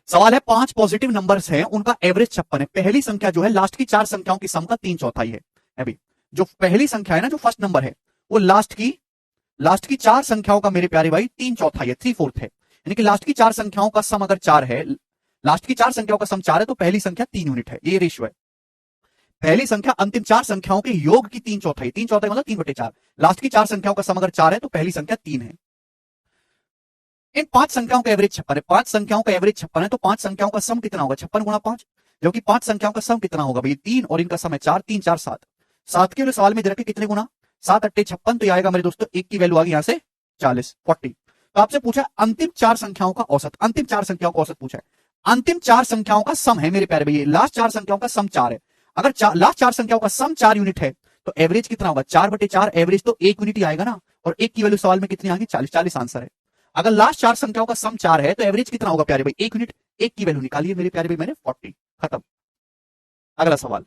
Speaker 1: सवाल है, 5 पॉजिटिव नंबर्स हैं, उनका एवरेज 56 है। पहली संख्या जो है लास्ट की चार संख्याओं की सम का 3/4 है। अभी जो पहली संख्या है ना, जो फर्स्ट नंबर है, वो लास्ट की चार संख्याओं का मेरे प्यारे भाई 3/4 है, 3/4 है। यानी कि लास्ट की चार संख्याओं का सम अगर 4 है, लास्ट की चार संख्याओं का सम 4 है तो पहली संख्या 3 यूनिट है। ये रेशियो है। पहली संख्या अंतिम चार संख्याओं के योग की 3/4, 3/4 मतलब 3/4। लास्ट की चार संख्याओं का सम अगर 4 है तो पहली संख्या 3 है। इन 5 संख्याओं का एवरेज 56 है। 5 संख्याओं का एवरेज 56 है तो 5 संख्याओं का सम कितना होगा? 56 गुणा 5, जो कि 5 संख्याओं का सम कितना होगा भाई? 3 और इनका सम है 4, 3 4 7। 7 के सवाल में दे रखे कितने गुना? 7 8 56, तो ये आएगा मेरे दोस्तों 1 की वैल्यू आ गई यहां से 40, 40। तो आपसे पूछा अंतिम चार संख्याओं का औसत, अंतिम चार संख्याओं का औसत पूछा है। अंतिम चार संख्याओं का सम है मेरे प्यारे भैया, लास्ट चार संख्याओं का सम 4 है। अगर लास्ट चार संख्याओं का सम 4 यूनिट है तो एवरेज कितना होगा? 4/4। एवरेज तो 1 यूनिट ही आएगा ना, और 1 की वैल्यू सवाल में कितनी आ गई? 40, 40 आंसर है। अगर लास्ट चार संख्याओं का सम 4 है तो एवरेज कितना होगा प्यारे भाई? 1 यूनिट। 1 की वैल्यू निकालिए मेरे प्यारे भाई, मैंने 40। खत्म। अगला सवाल,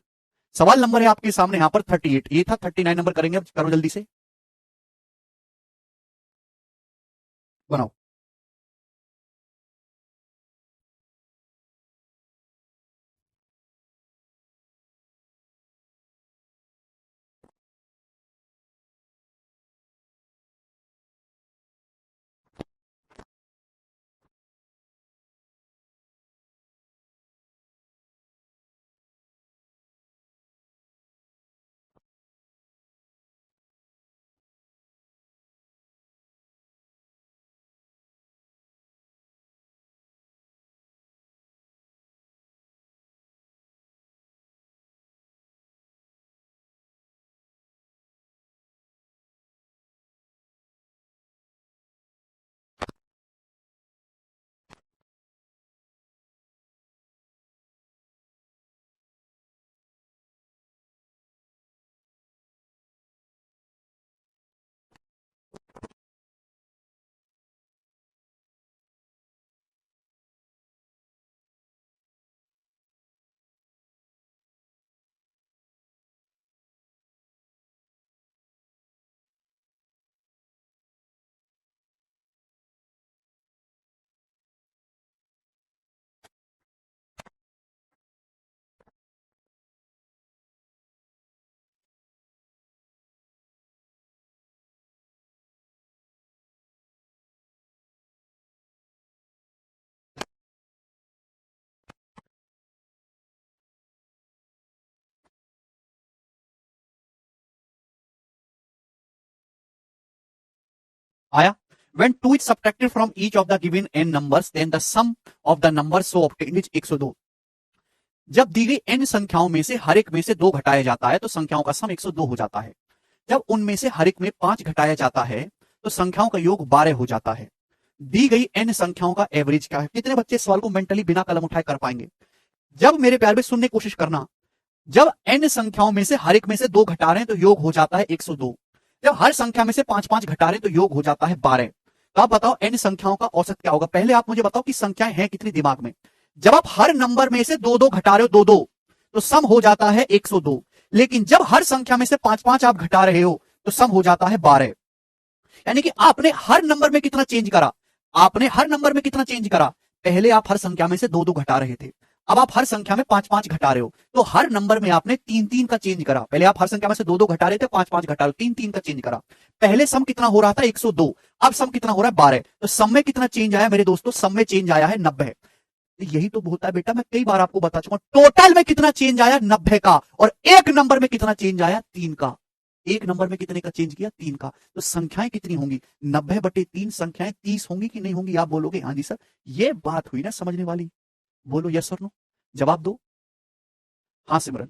Speaker 1: सवाल नंबर है आपके सामने यहां पर 38। ये था 39 नंबर, करेंगे अब, करो जल्दी से, बनाओ। आया? When 2 is subtracted from each of the given n numbers, then the sum of the numbers so obtained is 102। जब दी गई n संख्याओं में से हर एक में से 2 घटाया जाता है तो संख्याओं का सम 102 हो जाता है। जब उनमें से हर एक में 5 घटाया जाता है तो संख्याओं का योग 12 हो जाता है। दी गई n संख्याओं का एवरेज क्या है? कितने बच्चे सवाल को मेंटली बिना कलम उठाए कर पाएंगे? जब मेरे प्यार में सुनने की कोशिश करना, जब n संख्याओं में से हर एक में से 2 घटा रहे हैं तो योग हो जाता है 102। जब हर संख्या में से 5 5 घटा रहे हैं तो योग हो जाता है 12। तो आप बताओ n संख्याओं का औसत क्या होगा। पहले आप मुझे बताओ कि संख्याएं हैं कितनी दिमाग में। जब आप हर नंबर में से दो दो घटा रहे हो, दो दो, तो सम हो जाता है 102। लेकिन जब हर संख्या में से पांच पांच आप घटा रहे हो तो सम हो जाता है 12। यानी कि आपने हर नंबर में कितना चेंज करा, आपने हर नंबर में कितना चेंज करा। पहले आप हर संख्या में से दो दो घटा रहे थे, अब आप हर संख्या में पांच पांच घटा रहे हो, तो हर नंबर में आपने तीन तीन का चेंज करा। पहले आप हर संख्या में से दो दो घटा रहे थे, पांच पांच घटा रहे हो, तीन तीन का चेंज करा। पहले सम कितना हो रहा था 102, अब सम कितना हो रहा है 12। तो सम में कितना चेंज आया मेरे दोस्तों, सम में चेंज आया है 90। यही तो होता है बेटा, मैं कई बार आपको बता चुका हूं, टोटल में कितना चेंज आया 90 का, और एक नंबर में कितना चेंज आया 3 का। एक नंबर में कितने का चेंज किया 3 का। तो संख्याएं कितनी होंगी 90/3, संख्याएं 30 होंगी कि नहीं होंगी। आप बोलोगे हाँ जी सर, ये बात हुई ना समझने वाली। बोलो यस और नो, जवाब दो। हाँ सिमरन,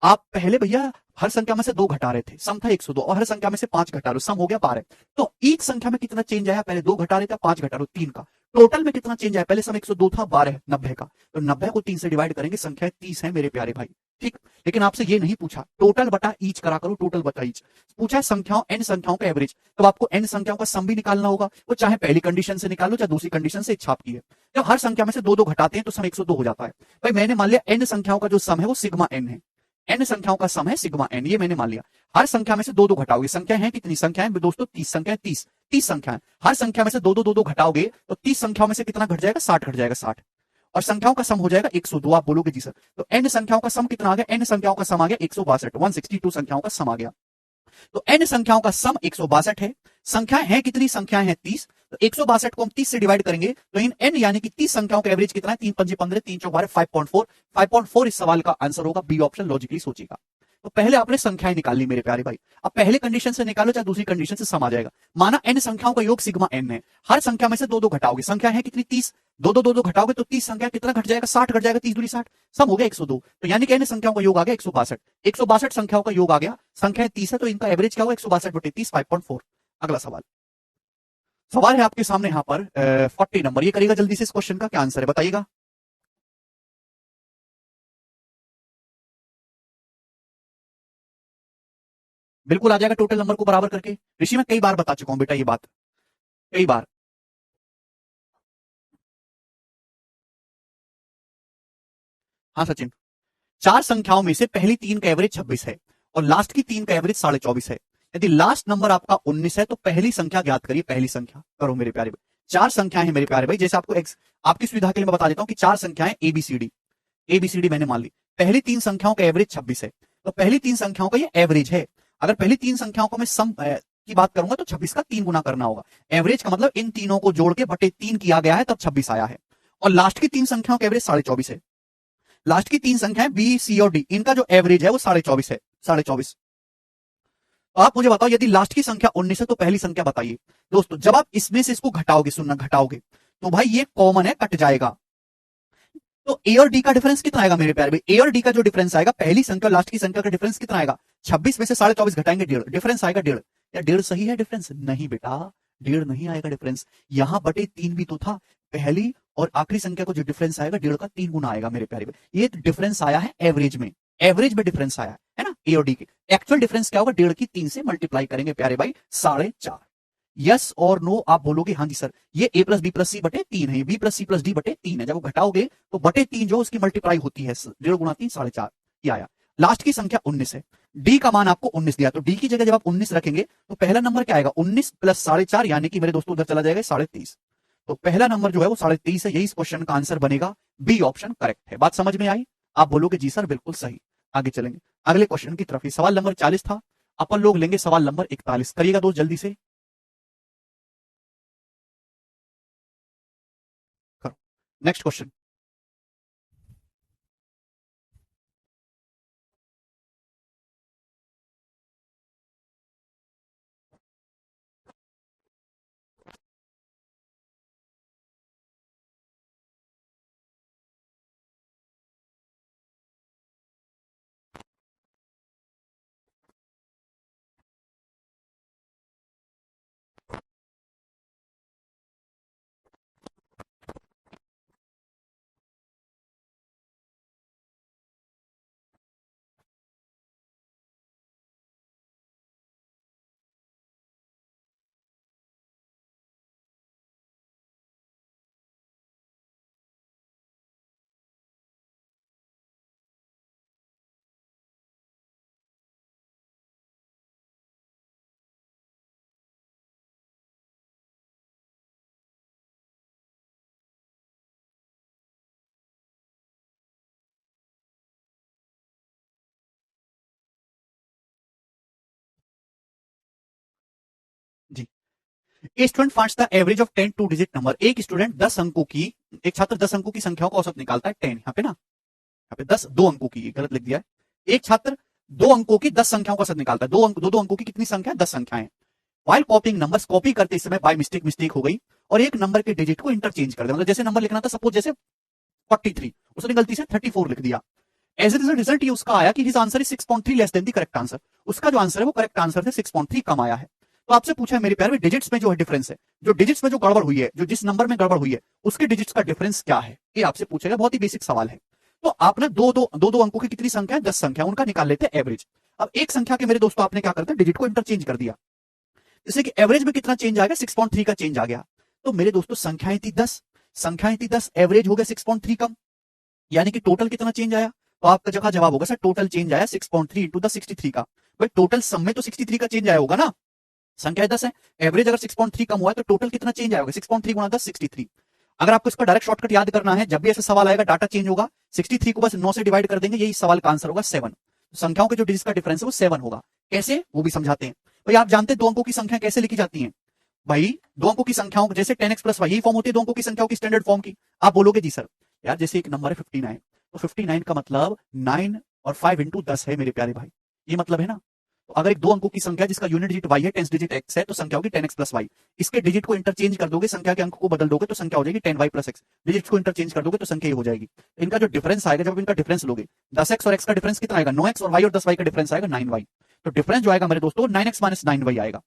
Speaker 1: आप पहले भैया हर संख्या में से दो घटा रहे थे, सम था 102, और हर संख्या में से पांच घटा रहे हो, सम हो गया 12। तो ईच संख्या में कितना चेंज आया, पहले दो घटा रहे थे, पांच घटा रहे हो, 3 का। टोटल में कितना चेंज आया, पहले सम 102 था, 12 90 का। तो 90 को 3 से डिवाइड करेंगे, संख्या 30 है मेरे प्यारे भाई। ठीक, लेकिन आपसे ये नहीं पूछा टोटल बटा ईच करा करो, टोटल बटा ईच पूछा है, संख्याओं एन संख्याओं का एवरेज। तो आपको एन संख्याओं का सम भी निकालना होगा, वो चाहे पहली कंडीशन से निकालो चाहे दूसरी कंडीशन से, इच्छा आपकी है। जब हर संख्या में से दो दो घटाते हैं तो सम 102 हो जाता है। भाई मैंने मान लिया एन संख्याओं का जो सम है वो सिग्मा एन है, एन संख्याओं का सम है सिग्मा एन, ये मैंने मान लिया। हर संख्या में से दो दो घटाओगे, संख्या है कितनी, संख्या है दोस्तों 30, संख्या 30, 30 संख्या है। हर संख्या में से दो दो दो दो घटाओगे तो 30 संख्याओं में से कितना घट जाएगा, 60 घट जाएगा, 60। और संख्याओं का सम हो जाएगा 102। आप बोलोगे जी सर, तो एन संख्याओं का सम कितना आ गया, एन संख्याओं का सम आ गया 162, 162 संख्याओं का सम आ गया। तो एन संख्याओं का सम 162 है। संख्याएं हैं कितनी, संख्याएं हैं 30। तो 162 को हम 30 से डिवाइड करेंगे तो इन एन यानी कि 30 संख्याओं का एवरेज कितना है, 3 पंजे 15, 3 चौक 12, 5.4। 5.4 इस सवाल का आंसर होगा, बी ऑप्शन लॉजिकली सोचेगा। तो पहले आपने संख्याएं निकाल ली मेरे प्यारे भाई। अब पहले कंडीशन से निकालो चाहे दूसरी कंडीशन से, सम आ जाएगा। माना एन संख्याओं का योग सिग्मा एन है, हर संख्या में से दो दो घटाओगे, संख्या है कितनी 30, दो दो घटाओगे तो 30 संख्या कितना घट जाएगा, 60 घट जाएगा, 30 दूनी 60, सम हो गया 102। तो यानी कि एन संख्याओं का योग आ गया 162, 162 संख्याओं का योग आ गया, संख्या 30 है तो इनका एवरेज क्या होगा 162/30, 5.4। अगला सवाल, सवाल है आपके सामने यहां पर 40 नंबर, ये करेगा जल्दी से, इस क्वेश्चन का क्या आंसर है बताइएगा। बिल्कुल आ जाएगा टोटल नंबर को बराबर करके। ऋषि मैं कई बार बता चुका हूं बेटा ये बात, कई बार। हाँ सचिन, चार संख्याओं में से पहली तीन का एवरेज 26 है और लास्ट की तीन का एवरेज 24.5 है। यदि लास्ट नंबर आपका 19 है तो पहली संख्या ज्ञात करिए, पहली संख्या करो मेरे प्यारे भाई। चार संख्याएं हैं मेरे प्यारे भाई, जैसे आपको आपकी सुविधा के लिए मैं बता देता हूं कि चार संख्याएं एबीसीडी, एबीसीडी मैंने मान ली। पहली तीन संख्याओं का एवरेज 26 है, तो पहली तीन संख्याओं का ये एवरेज है। अगर पहली तीन संख्याओं को मैं सम की बात करूंगा तो 26 का 3 गुना करना होगा। एवरेज का मतलब इन तीनों को जोड़ के बटे 3 किया गया है तब 26 आया है। और लास्ट की तीन संख्याओं का एवरेज 24.5 है। लास्ट की तीन संख्याएं बी सी और डी, इनका जो एवरेज है वो 24.5 है, 24.5। तो आप मुझे बताओ यदि लास्ट की संख्या 19 है तो पहली संख्या बताइए। दोस्तों जब आप इसमें से इसको घटाओगे, सुनना घटाओगे, तो भाई ये कॉमन है, कट जाएगा। तो ए और डी का डिफरेंस कितना आएगा मेरे प्यारे भाई, ए और डी का जो डिफरेंस आएगा, पहली संख्या और लास्ट की संख्या का डिफरेंस कितना आएगा, 26 में से 24.5 घटाएंगे 1.5, डिफरेंस आएगा 1.5। या 1.5 सही है डिफरेंस, नहीं बेटा 1.5 नहीं आएगा डिफरेंस, यहां बटे 3 भी तो था। पहली और आखिरी संख्या को जो डिफरेंस आएगा 1.5 का 3 गुना आएगा मेरे प्यारे भाई। ये डिफरेंस आया है एवरेज में, एवरेज में डिफरेंस आया है ना ए और डी के। एक्चुअल डिफरेंस क्या होगा, 1.5 की 3 से मल्टीप्लाई करेंगे प्यारे भाई, 4.5। यस और नो आप बोलोगे हाँ जी सर, ये A plus B plus C बटे 3 है, B plus C plus D बटे 3 है। जब वो घटाओगे तो बटे 3 जो उसकी मल्टीप्लाई होती है, 1.5 गुना 3 4.5, ये आया। लास्ट की संख्या 19 है, डी का मान आपको 19 दिया, तो डी की जगह जब आप 19 रखेंगे तो पहला नंबर क्या आएगा 19 प्लस 4.5, यानी कि मेरे दोस्तों उधर चला जाएगा 23.5। तो पहला नंबर जो है वो 23.5 है, यही इस क्वेश्चन का आंसर बनेगा, बी ऑप्शन करेक्ट है। बात समझ में आई, आप बोलोगे जी सर बिल्कुल सही। आगे चलेंगे अगले क्वेश्चन की तरफ, सवाल नंबर 40 था, अपन लोग लेंगे सवाल नंबर 41, करिएगा दोस्त जल्दी से करो। Next question, a student finds the average of 10 two digit number. एक स्टूडेंट 10 अंकों की, एक छात्र 10 अंकों की संख्याओं का औसत निकालता है 10, यहाँ पे ना, यहाँ पे 10 2 अंकों की, गलत लिख दिया है। एक छात्र 2 अंकों की 10 संख्याओं का औसत निकालता है। दो अंकों की कितनी संख्या? 10 संख्याएं। व्हाइल कॉपिंग नंबर्स, कॉपी करते समय बाय मिस्टेक हो गई और एक नंबर के डिजिट को इंटरचेंज कर दिया। मतलब जैसे नंबर लिखना था सपोज जैसे 43, उसने गलती से 34 लिख दिया। एज ए रिजल्ट ये उसका आया कि his answer is 6.3 less than the correct answer. उसका जो आंसर है वो करेक्ट आंसर से 6.3 कम आया है। तो आपसे पूछा है मेरे प्यारे, डिजिट्स में जो है डिफरेंस है, जो डिजिट्स में जो गड़बड़ हुई है, जो जिस नंबर में गड़बड़ हुई है उसके डिजिट्स का डिफरेंस क्या है, ये आपसे पूछेगा। बहुत ही बेसिक सवाल है। तो आपने दो अंकों की कितनी संख्या है? 10 संख्या, उनका निकाल लेते हैं एवरेज। अब एक संख्या के मेरे दोस्तों आपने क्या करते हैं, डिजिट को इंटरचेंज कर दिया, जैसे कि एवरेज में कितना चेंज आ गया? 6.3 का चेंज आ गया। तो मेरे दोस्तों संख्याएं थी 10, एवरेज हो गया 6.3 कम, यानी कि टोटल कितना चेंज आया? तो आपका जगह जवाब होगा सर टोटल चेंज आया 6.3 इंटू द 63 का। भाई टोटल सम में तो 63 का चेंज आया होगा ना, संख्या 10 है, एवरेज अगर 6.3 कम हुआ है तो टोटल कितना चेंज आएगा? 6.3 गुणा 10 63। अगर आपको इसका डायरेक्ट शॉर्टकट याद करना है, जब भी ऐसा सवाल आएगा डाटा चेंज होगा, 63 को बस 9 से डिवाइड कर देंगे, यही सवाल का आंसर होगा 7। संख्याओं के जो डिजिट का डिफरेंस है वो 7 होगा। कैसे, वो भी समझाते हैं। भाई आप जानते हैं दो अंकों की संख्या कैसे लिखी जाती है? भाई दो अंकों की संख्याओं जैसे 10x प्लस वाई, यही फॉर्म होती है दो अंकों की संख्याओं की स्टैंडर्ड फॉर्म की। आप बोलोगे जी सर यार जैसे एक नंबर है 59, तो 59 का मतलब 9 और 5 इंटू 10 है मेरे प्यारे भाई, ये मतलब है ना। तो अगर एक दो अंकों की संख्या जिसका यूनिट डिजिट y है, टेंस डिजिट x है, तो संख्या होगी 10x प्लस वाई। इसके डिजिट को इंटरचेंज कर दोगे, संख्या के अंक को बदल दोगे तो संख्या हो जाएगी 10y प्लस x। डिजिट को इंटरचेंज कर दोगे तो संख्या ही हो जाएगी। इनका जो डिफरेंस आएगा, जब इनका डिफरेंस लोगे, 10x और x का डिफरेंस कितना आएगा? 9x, और y और 10y का डिफरेंस आएगा 9y। तो डिफरेंस जो आएगा मेरे दोस्तों 9x माइनस 9y आएगा।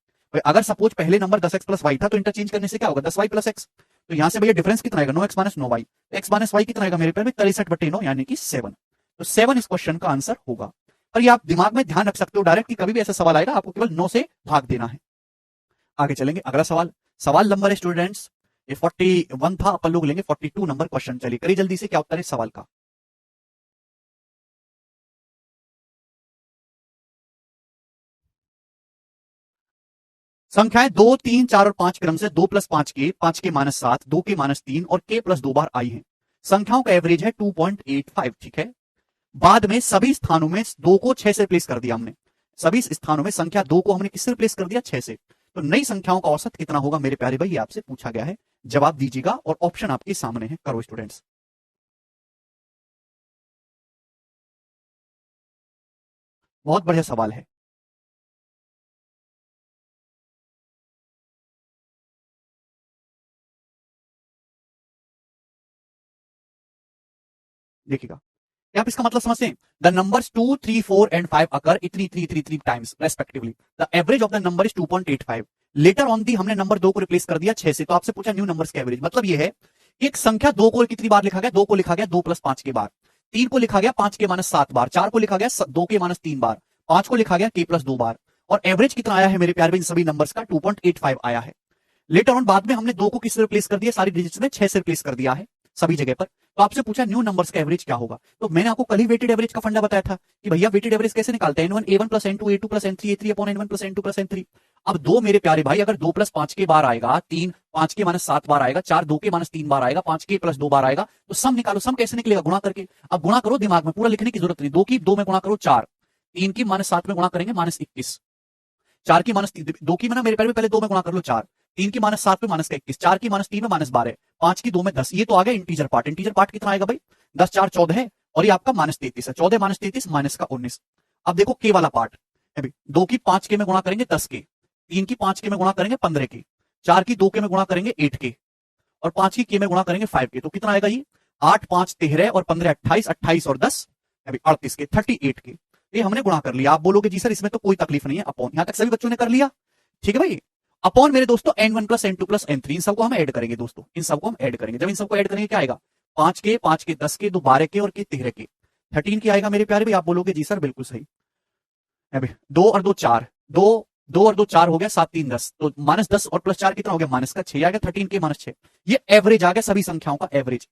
Speaker 1: अगर सपोज पहले नंबर 10x प्लस वाई था तो इंटरचेंज करने से क्या होगा? 10y plus x। तो यहां से भैया डिफरेंस कितना आएगा? 9x minus 9y। x minus y कितना आएगा मेरे प्यारे? 63/9 यानी कि 7। तो 7 इस क्वेश्चन का आंसर होगा। और ये आप दिमाग में ध्यान रख सकते हो डायरेक्ट कि कभी भी ऐसा सवाल आएगा आपको केवल 9 से भाग देना है। आगे चलेंगे, अगला सवाल, सवाल नंबर है स्टूडेंट्स, ये 41 था, अपन लोग लेंगे 42 नंबर क्वेश्चन। चलिए करिए जल्दी से, क्या उत्तर है इस सवाल का? संख्याएं 2, 3, 4 और 5 क्रम से 2 प्लस 5 के माइनस 7, 2 के माइनस 3 और k प्लस 2 बार आई है। संख्याओं का एवरेज है 2.85, ठीक है। बाद में सभी स्थानों में 2 को 6 से रिप्लेस कर दिया हमने, सभी स्थानों में संख्या 2 को हमने किससे रिप्लेस कर दिया? 6 से। तो नई संख्याओं का औसत कितना होगा मेरे प्यारे भाई, ये आपसे पूछा गया है। जवाब दीजिएगा और ऑप्शन आपके सामने है, करो स्टूडेंट्स। बहुत बढ़िया सवाल है। देखिएगा, आप इसका मतलब समझते हैं, द नंबर्स 2, 3, 4 एंड 5 अकर इतनी times respectively, the average of the number is 2.85। Later on the हमने नंबर 2 को रिप्लेस कर दिया 6 से, तो आपसे पूछा न्यू नंबर्स का एवरेज। मतलब ये है कि एक संख्या 2 को कितनी बार लिखा गया? 2 को लिखा गया 2 प्लस 5 के बार, 3 को लिखा गया 5 के माइनस 7 बार, 4 को लिखा गया 2 के माइनस 3 बार, 5 को लिखा गया k प्लस 2 बार, और एवरेज कितना आया है मेरे प्यारे भाई इन सभी नंबर्स का? 2.85 आया है। लेटर ऑन बाद में हमने 2 को किससे रिप्लेस कर दिया? सारी डिजिट्स में 6 से रिप्लेस कर दिया है सभी जगह पर। तो आपसे पूछा न्यू नंबर्स का एवरेज क्या होगा? तो मैंने आपको कल ही वेटेड एवरेज का फंडा बताया था कि भैया वेटेड एवरेज कैसे निकालते हैं? n1 a1 plus n2 a2 plus n3 a3 upon n1 plus n2 plus n3। अब 2 मेरे प्यारे भाई, अगर 2 प्लस 5 के बार आएगा, 3 5 के माइनस 7 बार आएगा, 4 2 के माइनस 3 बार आएगा, 5 के प्लस 2 बार आएगा, तो सम निकालो। सम कैसे निकलेगा? गुणा करके। अब गुणा करो, दिमाग में पूरा लिखने की जरूरत नहीं। 2 की 2 में गुणा करो 4, 3 की माइनस 7 में गुणा करेंगे माइनस 21, 4 की माइनस 2 की में ना मेरे प्यारे पहले 2 में गुणा कर लो 4, 3 की माइनस 7 में माइनस का 21, 4 की माइनस 3 में माइनस 12, 5 की 2 में 10। ये तो आ गया इंटीजर पार्ट। इंटीजर पार्ट कितना आएगा भाई? 10 4 14 है, और ये आपका माइनस 33 है। 14 माइनस 33 माइनस का 19। अब देखो के वाला पार्ट, 2 की 5 के में गुणा करेंगे 10 के, 3 की 5 के में गुणा करेंगे 15 के, 4 की 2 के में गुणा करेंगे 8 के, और 5 की के में गुणा करेंगे 5 के। तो कितना आएगा ये? 8 5 13 और 15 28, 28 और 10 38 के, 38 के। ये हमने गुणा कर लिया। आप बोलोगे जी सर इसमें तो कोई तकलीफ नहीं है, अपॉन। यहां तक सभी बच्चों ने कर लिया, ठीक है भाई। अपॉन मेरे दोस्तों n1 plus n2 plus n3, इन सबको हम ऐड करेंगे दोस्तों, इन सबको हम ऐड करेंगे। जब इन सबको ऐड करेंगे क्या आएगा? 5 के 10 के, 2 12 के और के 13 के, 13 की आएगा मेरे प्यारे भाई। आप बोलोगे जी सर बिल्कुल सही है भाई। 2 और 2 4, 2 और 2 4 हो गया, 7 3 10, तो माइनस 10 और प्लस 4 कितना हो गया? माइनस का 6 आ गया, 13 के माइनस 6। ये एवरेज आ गया सभी संख्याओं का एवरेज,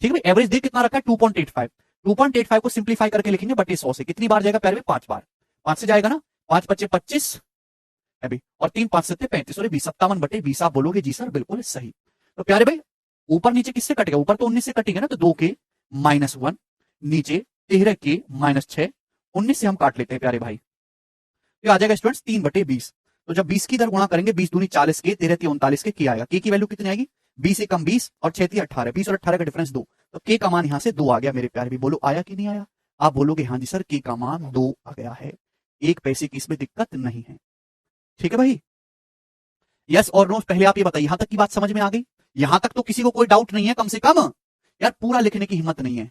Speaker 1: ठीक है भाई। एवरेज देख कितना रखा है? 2.85। 2.85 को सिंप्लीफाई करके लिखेंगे बटे 100 से, कितनी बार जाएगा प्यारे? 5 बार। 5 से जाएगा ना, 5 5 25 अभी, और 3 5 7 35 और 57 बटे 20। आप बोलोगे जी सर बिल्कुल सही। तो प्यारे भाई ऊपर नीचे किससे कटेगा? ऊपर तो 19 से कटेगा ना, तो 2 के माइनस 1, नीचे 13 के माइनस 6, 19 से हम काट लेते हैं प्यारे भाई, ये आ जाएगा स्टूडेंट्स 3 बटे 20। तो जब 20 की इधर गुणा करेंगे 20 दूनी 40 के 13 39 के आएगा। के की वैल्यू कितनी आएगी 20 से कम 20 और 6 थी 18, 20 और 18 का डिफरेंस 2, तो के का मान यहां से 2 आ गया मेरे प्यारे भी। बोलो आया कि नहीं आया? आप बोलोगे हाँ जी सर के का मान 2 आ गया है, एक पैसे की इसमें दिक्कत नहीं है। ठीक है भाई, यस और नो पहले आप ये बताइए, यहां तक की बात समझ में आ गई? यहां तक तो किसी को कोई डाउट नहीं है कम से कम? यार पूरा लिखने की हिम्मत नहीं है।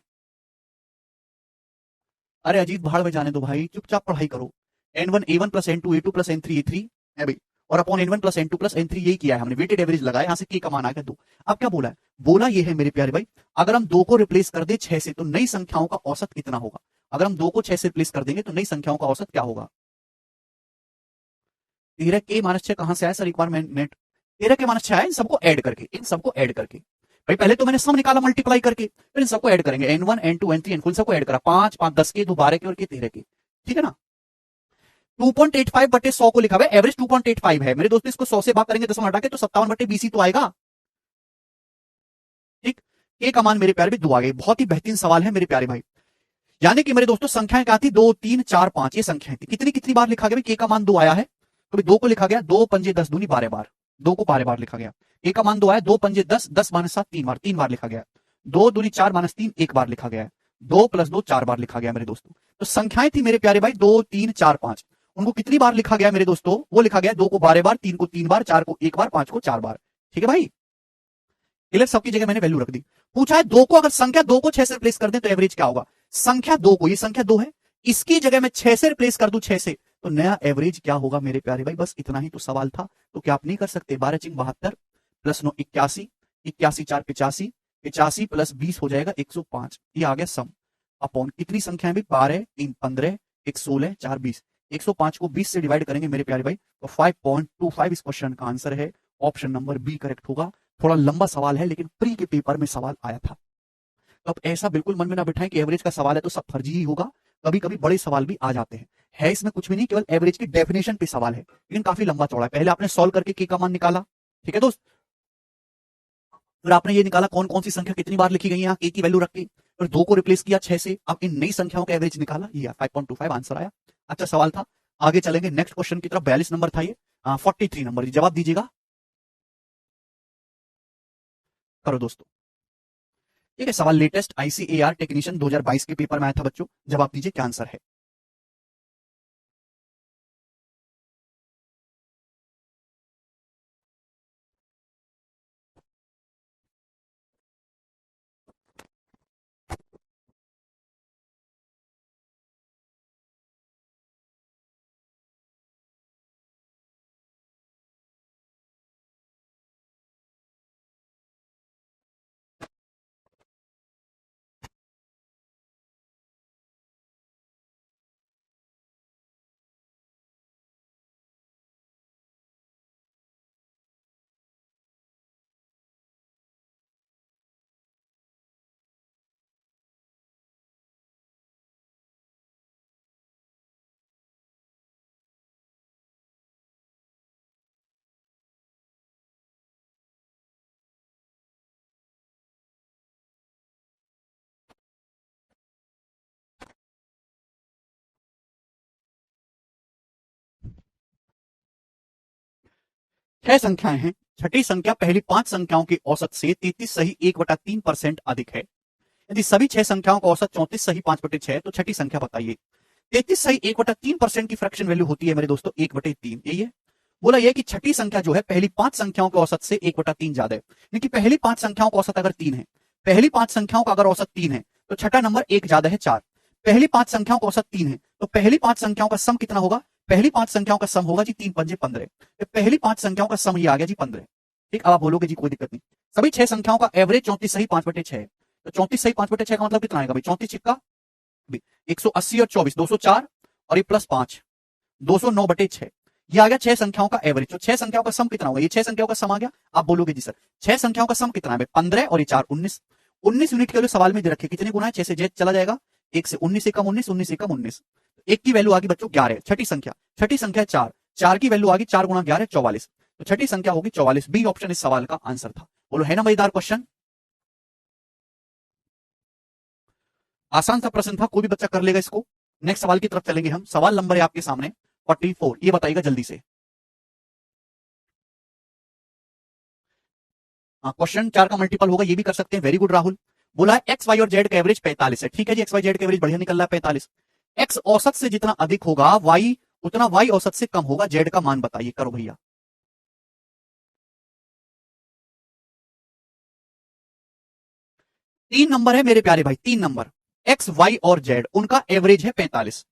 Speaker 1: अरे अजीत भाड़ में जाने दो भाई, चुपचाप पढ़ाई करो। N1 A1 plus N2 A2 plus N3 A3 है भाई, और upon N1 plus N2 plus N3 यही किया है हमने, वेटेड एवरेज लगाया, यहां से के का मान आ गया 2। अब क्या बोला है? बोला ये है मेरे प्यारे भाई, अगर हम 2 को रिप्लेस कर दे 6 से तो नई संख्याओं का औसत कितना होगा? अगर हम 2 को 6 से रिप्लेस कर देंगे तो नई संख्याओं का औसत क्या होगा? 13 के माइनस 6 कहां से आया सर? एक बार मैं नेट 13 के माइनस 6 आया इन सबको ऐड करके, इन सबको ऐड करके भाई। पहले तो मैंने सम निकाला मल्टीप्लाई करके, फिर इन सबको ऐड करेंगे, N1 N2 N3 N4 सबको ऐड करा, 5 5 10 के 2 12 के और के 13 के, ठीक है ना? 2.85 बटे 100 को लिखा हुआ है, एवरेज 2.85 है मेरे दोस्तों, इसको 100 से भाग करेंगे 10 हटा के तो 57 बटे 20 ही तो आएगा। ठीक, के का मान मेरे प्यारे भी 2 आ गए। बहुत ही बेहतरीन सवाल है मेरे प्यारे भाई। यानी कि मेरे दोस्तों संख्याएं क्या थी? 2 3 4 5 ये संख्याएं थी। कितनी कितनी बार लिखा गया? के का मान 2 आया है, तो 2 को लिखा गया 2 पंजे 10 दूनी 12 बार, 2 को 12 बार लिखा गया। के का मान 2 आया, 2 पंजे 10 10 माइनस 7 3 बार लिखा गया। 2 दूनी 4 माइनस 3 1 बार लिखा गया है। 2 प्लस 2 4 बार लिखा गया मेरे दोस्तों। तो संख्याएं थी मेरे प्यारे भाई 2 3 4 5, उनको कितनी बार लिखा गया मेरे दोस्तों? वो लिखा गया 2 को 12 बार, 3 को 3 बार, 4 को 1 बार, 5 को 4 बार। ठीक है भाई, क्लियर? सबकी जगह मैंने वैल्यू रख दी। पूछा है 2 को, अगर संख्या 2 को 6 से रिप्लेस कर दें तो एवरेज क्या होगा? संख्या 2 को, ये संख्या 2 है, इसकी जगह मैं 6 से रिप्लेस कर दूं 6 से, तो नया एवरेज क्या होगा मेरे प्यारे भाई? बस इतना ही तो सवाल था। तो क्या आप नहीं कर सकते? 12 चिंग 72 प्लस 9 81, 81 4 85, 85 प्लस 20 हो जाएगा 105, ये आ गया सम। अपॉन कितनी संख्या है भाई? 12 3 15 1 16 4 20, 105 को 20 से डिवाइड करेंगे मेरे प्यारे भाई, तो 5.25 इस क्वेश्चन का आंसर है। ऑप्शन नंबर बी करेक्ट होगा। थोड़ा लंबा सवाल है लेकिन प्री के पेपर में सवाल आया था। तो अब ऐसा बिल्कुल मन में ना बिठाएं कि एवरेज का सवाल है तो सब फर्जी ही होगा, कभी कभी बड़े सवाल भी आ जाते हैं। है इसमें कुछ भी नहीं, केवल एवरेज की डेफिनेशन पे सवाल है, लेकिन काफी लंबा चौड़ा है। पहले आपने सॉल्व करके के का मान निकाला, ठीक है दोस्त, फिर आपने ये निकाला कौन कौन सी संख्या कितनी बार लिखी गई है यहाँ के की वैल्यू रख के, फिर 2 को रिप्लेस किया 6 से, अब इन नई संख्याओं का एवरेज निकाला, ये 5.25 आंसर आया। अच्छा सवाल था, आगे चलेंगे नेक्स्ट क्वेश्चन की तरफ। 42 नंबर था ये, 43 नंबर, जवाब दीजिएगा। करो दोस्तों, ठीक है, सवाल लेटेस्ट आईसीएआर टेक्नीशियन 2022 के पेपर में आया था बच्चों। जवाब दीजिए क्या आंसर है। छह संख्याएं हैं, छठी संख्या पहली 5 संख्याओं की औसत से 33 सही 1/3% अधिक है। यदि सभी 6 संख्याओं का औसत 34 सही 5/6, तो छठी संख्या बताइए। 33 सही 1/3% की फ्रैक्शन वैल्यू होती है मेरे दोस्तों 1/3, यही है। बोला यह कि छठी संख्या जो है पहली 5 संख्याओं के औसत से 1/3 ज्यादा है, यानी कि पहली 5 संख्याओं का औसत अगर 3 है, पहली 5 संख्याओं का अगर औसत 3 है, तो छठा नंबर 1 ज्यादा है 4। पहली 5 संख्याओं का औसत 3 है, तो पहली 5 संख्याओं का सम कितना होगा? पहली 5 संख्याओं का सम होगा जी 3 पंजे 15, तो पहली 5 संख्याओं का सम ये आ गया जी 15। ठीक, अब आप बोलोगे जी कोई दिक्कत नहीं, सभी 6 संख्याओं का एवरेज 34 सही 5/6 है, तो 34 सही 5/6 का मतलब कितना आएगा भाई? 34 छिक्का 180 और 24 204, और ये प्लस 5 209/6, ये आ गया 6 संख्याओं का एवरेज। तो 6 संख्याओं का सम कितना होगा? ये 6 संख्याओं का सम आ गया। आप बोलोगे जी सर 6 संख्याओं का सम कितना है? 15 और ये 4 19, 19 यूनिट के लिए सवाल में दे रखे, कितने गुना है? 6 से j चला जाएगा, 1 से 19 से कम 19, 19 से कम 19, एक की वैल्यू आ गई बच्चों 11। छठी संख्या, छठी संख्या 4, 4 की वैल्यू आ गई 4 गुना 11 44, तो छठी संख्या होगी 44। बी ऑप्शन इस सवाल का आंसर था। बोलो है ना मजेदार क्वेश्चन? आसान सा प्रश्न था, कोई भी बच्चा कर लेगा इसको। नेक्स्ट सवाल की तरफ चलेंगे हम। सवाल नंबर है आपके सामने 44, ये बताइएगा जल्दी से। क्वेश्चन 4 का मल्टीपल होगा, ये भी कर सकते हैं। Very good Rahul. बोला है एक्स वाई और जेड का एवरेज 45 है। ठीक है जी, एक्स वाई जेड का एवरेज बढ़िया निकल रहा है 45। एक्स औसत से जितना अधिक होगा वाई उतना वाई औसत से कम होगा, जेड का मान बताइए। करो भैया। 3 नंबर है मेरे प्यारे भाई, 3 नंबर एक्स वाई और जेड उनका एवरेज है 45।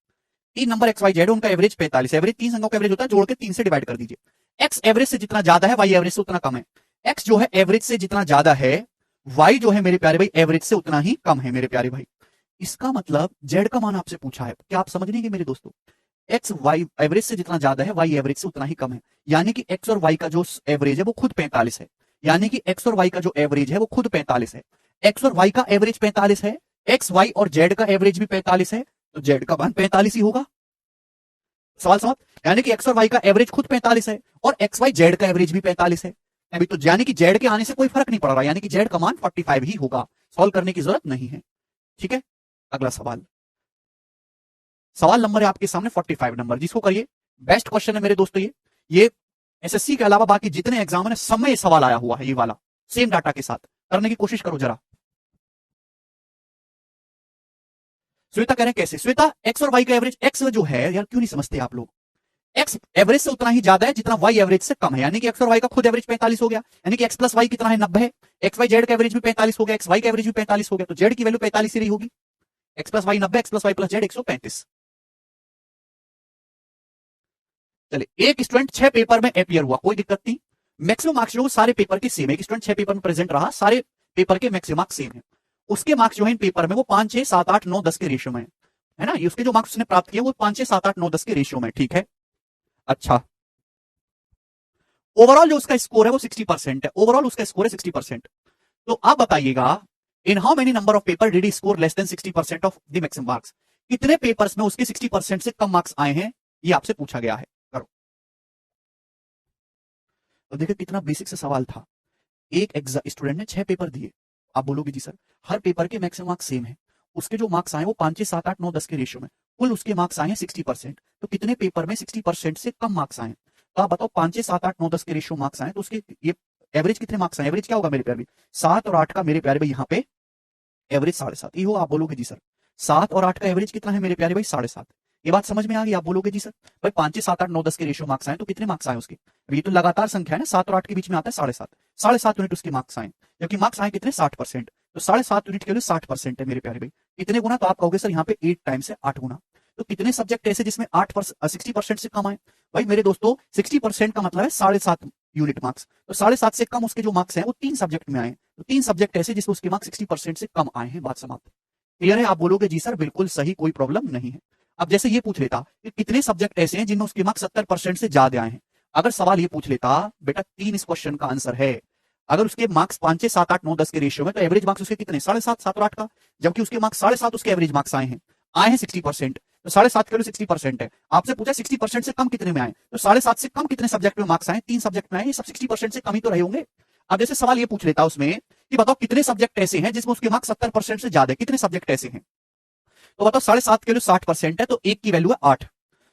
Speaker 1: 3 नंबर एक्स वाई जेड उनका एवरेज 45। एवरेज 3 संख्याओं का एवरेज होता है, जोड़ के 3 से डिवाइड कर दीजिए। एक्स एवरेज से जितना ज्यादा है वाई एवरेज से उतना कम है। एक्स जो है एवरेज से जितना ज्यादा है, वाई जो है मेरे प्यारे भाई एवरेज से उतना ही कम है मेरे प्यारे भाई। इसका मतलब जेड का मान आपसे पूछा है, क्या आप समझ रहे मेरे दोस्तों? एक्स वाई एवरेज से जितना ज्यादा है वाई एवरेज से उतना ही कम है, यानी कि एक्स और वाई का जो एवरेज है वो खुद 45 है। यानी कि एक्स और वाई का जो एवरेज है वो खुद 45 है। एक्स और वाई का एवरेज 45 है, एक्स वाई और जेड का एवरेज भी 45 है, तो जेड का मान 45 ही होगा। सवाल समझ? यानी कि एक्स और वाई का एवरेज खुद 45 है और एक्स वाई जेड का एवरेज भी 45 है। अभी तो यानी कि जेड के आने से कोई फर्क नहीं पड़ रहा, यानी कि जेड का मान 45 ही होगा। सॉल्व करने की जरूरत नहीं है। ठीक है, अगला सवाल। सवाल नंबर है आपके सामने 45 नंबर, जिसको करिए। बेस्ट क्वेश्चन है मेरे दोस्तों ये एसएससी के अलावा बाकी जितने एग्जाम है सब में ये सवाल आया हुआ है, ये वाला सेम डाटा के साथ। करने की कोशिश करो जरा। श्वेता कह रहे हैं कैसे? श्वेता एक्स और वाई का एवरेज, एक्स जो है यार क्यों नहीं समझते आप लोग, एक्स एवरेज से उतना ही ज्यादा है जितना वाई एवरेज से कम है, यानी कि एक्स और वाई का खुद एवरेज 45 हो गया, यानी कि एक्स प्लस वाई कितना है 90 है। एक्स वाई जेड का एवरेज भी 45 हो गया, एक्स वाई का एवरेज भी 45 हो गया, तो जेड की वैल्यू 45 ही रही होगी। X plus Y 90, X plus Y plus Z 135। चलिए, एक स्टूडेंट 6 पेपर में अपियर हुआ, कोई दिक्कत नहीं। मैक्सिमम मार्क्स जो सारे पेपर के सेम है, एक स्टूडेंट 6 पेपर में प्रेजेंट रहा, सारे पेपर के मैक्सिमम मार्क्स सेम है। उसके मार्क्स जो है इन पेपर में वो 5 6 7 8 9 10 के रेशियो में है ना। ये उसके जो मार्क्स उसने प्राप्त किए वो 5 6 7 8 9 10 के रेशियो में। ठीक है, अच्छा। ओवरऑल जो उसका स्कोर है वो 60% है, ओवरऑल उसका स्कोर है 60%। तो आप बताइएगा, in how many number of paper did he score less than 60% of the maximum marks? कितने पेपर्स में उसके 60% से कम मार्क्स आए हैं, ये आपसे पूछा गया है। करो। तो देखिए कितना बेसिक से सवाल था। एक स्टूडेंट ने 6 पेपर दिए, आप बोलोगे जी सर हर पेपर के मैक्सिमम मार्क्स सेम है, उसके जो मार्क्स आए वो 5 6 7 8 9 10 के रेशियो में, कुल उसके मार्क्स आए हैं 60%। तो कितने पेपर में 60% से कम मार्क्स आए? तो आप बताओ 5 6 7 8 9 10 के रेशियो मार्क्स आए तो उसके ये एवरेज कितने मार्क्स आए? एवरेज क्या होगा मेरे प्यारे भाई? 7 और 8 का मेरे प्यारे भाई यहाँ पे एवरेज 7.5 ही हो। आप बोलोगे जी सर 7 और 8 का एवरेज कितना है मेरे प्यारे भाई? 7.5। ये बात समझ में आ गई? आप बोलोगे जी सर भाई 5 6 7 8 9 10 के रेशियो मार्क्स आए तो कितने मार्क्स आए उसके? ये तो लगातार संख्या है ना, 7 और 8 के बीच में आता है 7.5। 7.5 यूनिट उसके मार्क्स आए, जबकि मार्क्स आए कितने? 60%। तो 7.5 यूनिट के लिए 60% है मेरे प्यारे भाई। कितने गुना? तो आप कहोगे सर यहाँ पे 8 टाइम से 8 गुना। तो कितने सब्जेक्ट ऐसे जिसमें 60% से कम आए? भाई मेरे दोस्तों 60% का मतलब है 7.5 यूनिट मार्क्स। तो 7.5 से कम उसके जो मार्क्स हैं वो 3 सब्जेक्ट में आए, तो 3 सब्जेक्ट ऐसे जिसमें उसके मार्क्स 60% से कम आए हैं। बात समाप्त। क्लियर है? आप बोलोगे जी सर बिल्कुल सही, कोई प्रॉब्लम नहीं है। अब जैसे ये पूछ लेता कि कितने सब्जेक्ट ऐसे हैं जिनमें उसके मार्क्स 70% से ज्यादा आए हैं, अगर सवाल ये पूछ लेता बेटा 3 इस क्वेश्चन का आंसर है, अगर उसके मार्क्स 5 6 7 8 9 10 के रेशियो में, तो एवरेज मार्क्स उसके कितने? 7.5 7 और 8 का, जबकि उसके मार्क्स 7.5 उसके एवरेज मार्क्स आए हैं 60%। तो 7.5 के लिए 60% है। आपसे पूछा 60% से कम कितने में आए, तो 7.5 से कम कितने सब्जेक्ट में मार्क्स आए? 3 सब्जेक्ट में आए, ये सब 60% से कम ही तो रहे होंगे। अब जैसे सवाल ये पूछ लेता उसमें कि बताओ कितने सब्जेक्ट ऐसे हैं जिसमें उसके मार्क्स 70% से ज्यादा है, कितने सब्जेक्ट ऐसे हैं? तो बताओ 7.5 के लिए 60% है, तो एक की वैल्यू है 8,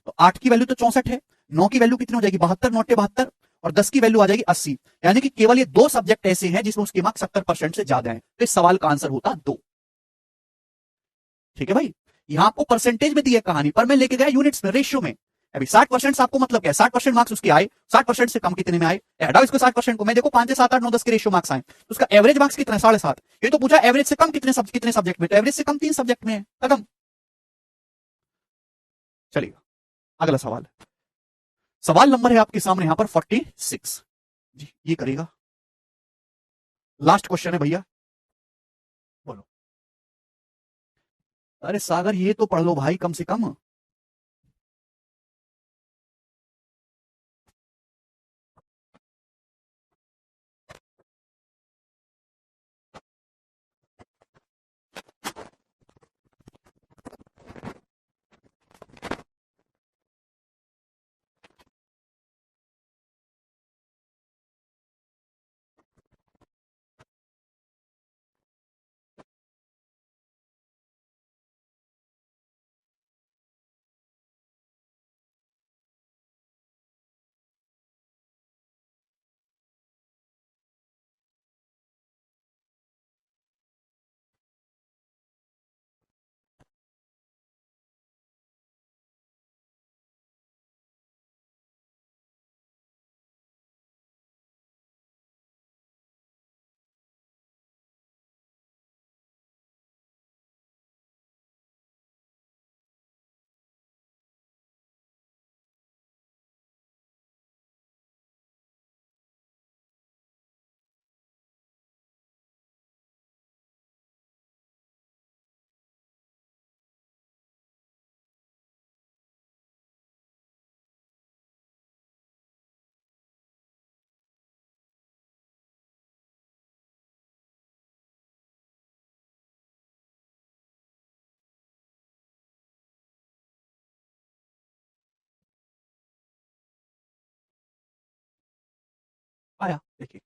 Speaker 1: तो 8 की वैल्यू तो 64 है, 9 की वैल्यू कितनी हो जाएगी? 72, 9 72, और 10 की वैल्यू आ जाएगी 80। यानी कि केवल ये 2 सब्जेक्ट ऐसे हैं जिसमें उसके मार्क्स 70% से ज्यादा है, तो इस सवाल का आंसर होता 2। ठीक है भाई, यहां आपको परसेंटेज में दी है कहानी, पर मैं लेके गया यूनिट्स में, रेशियो में। अभी 60% आपको मतलब क्या है? 60% मार्क्स उसके आए, 60% से कम कितने में आए? हटाओ इसको 60% को, मैं देखो 5 7 8 9 10 के रेशियो मार्क्स आए, तो उसका एवरेज मार्क्स कितना है? 7.5। ये तो पूछा एवरेज से कम कितने सब्जेक्ट में, तो एवरेज से कम 3 सब्जेक्ट में है, खत्म। चलिए अगला सवाल। सवाल नंबर है आपके सामने यहां पर 46 जी, ये करेगा। लास्ट क्वेश्चन है भैया, बोलो। अरे सागर ये तो पढ़ लो भाई कम से कम। आया। देखिए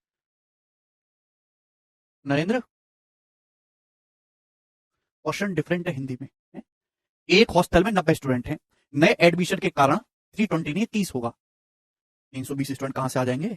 Speaker 1: नरेंद्र, क्वेश्चन डिफरेंट है हिंदी में। एक हॉस्टल में 90 स्टूडेंट हैं, नए एडमिशन के कारण 320 नहीं 30 होगा। 320 स्टूडेंट कहां से आ जाएंगे?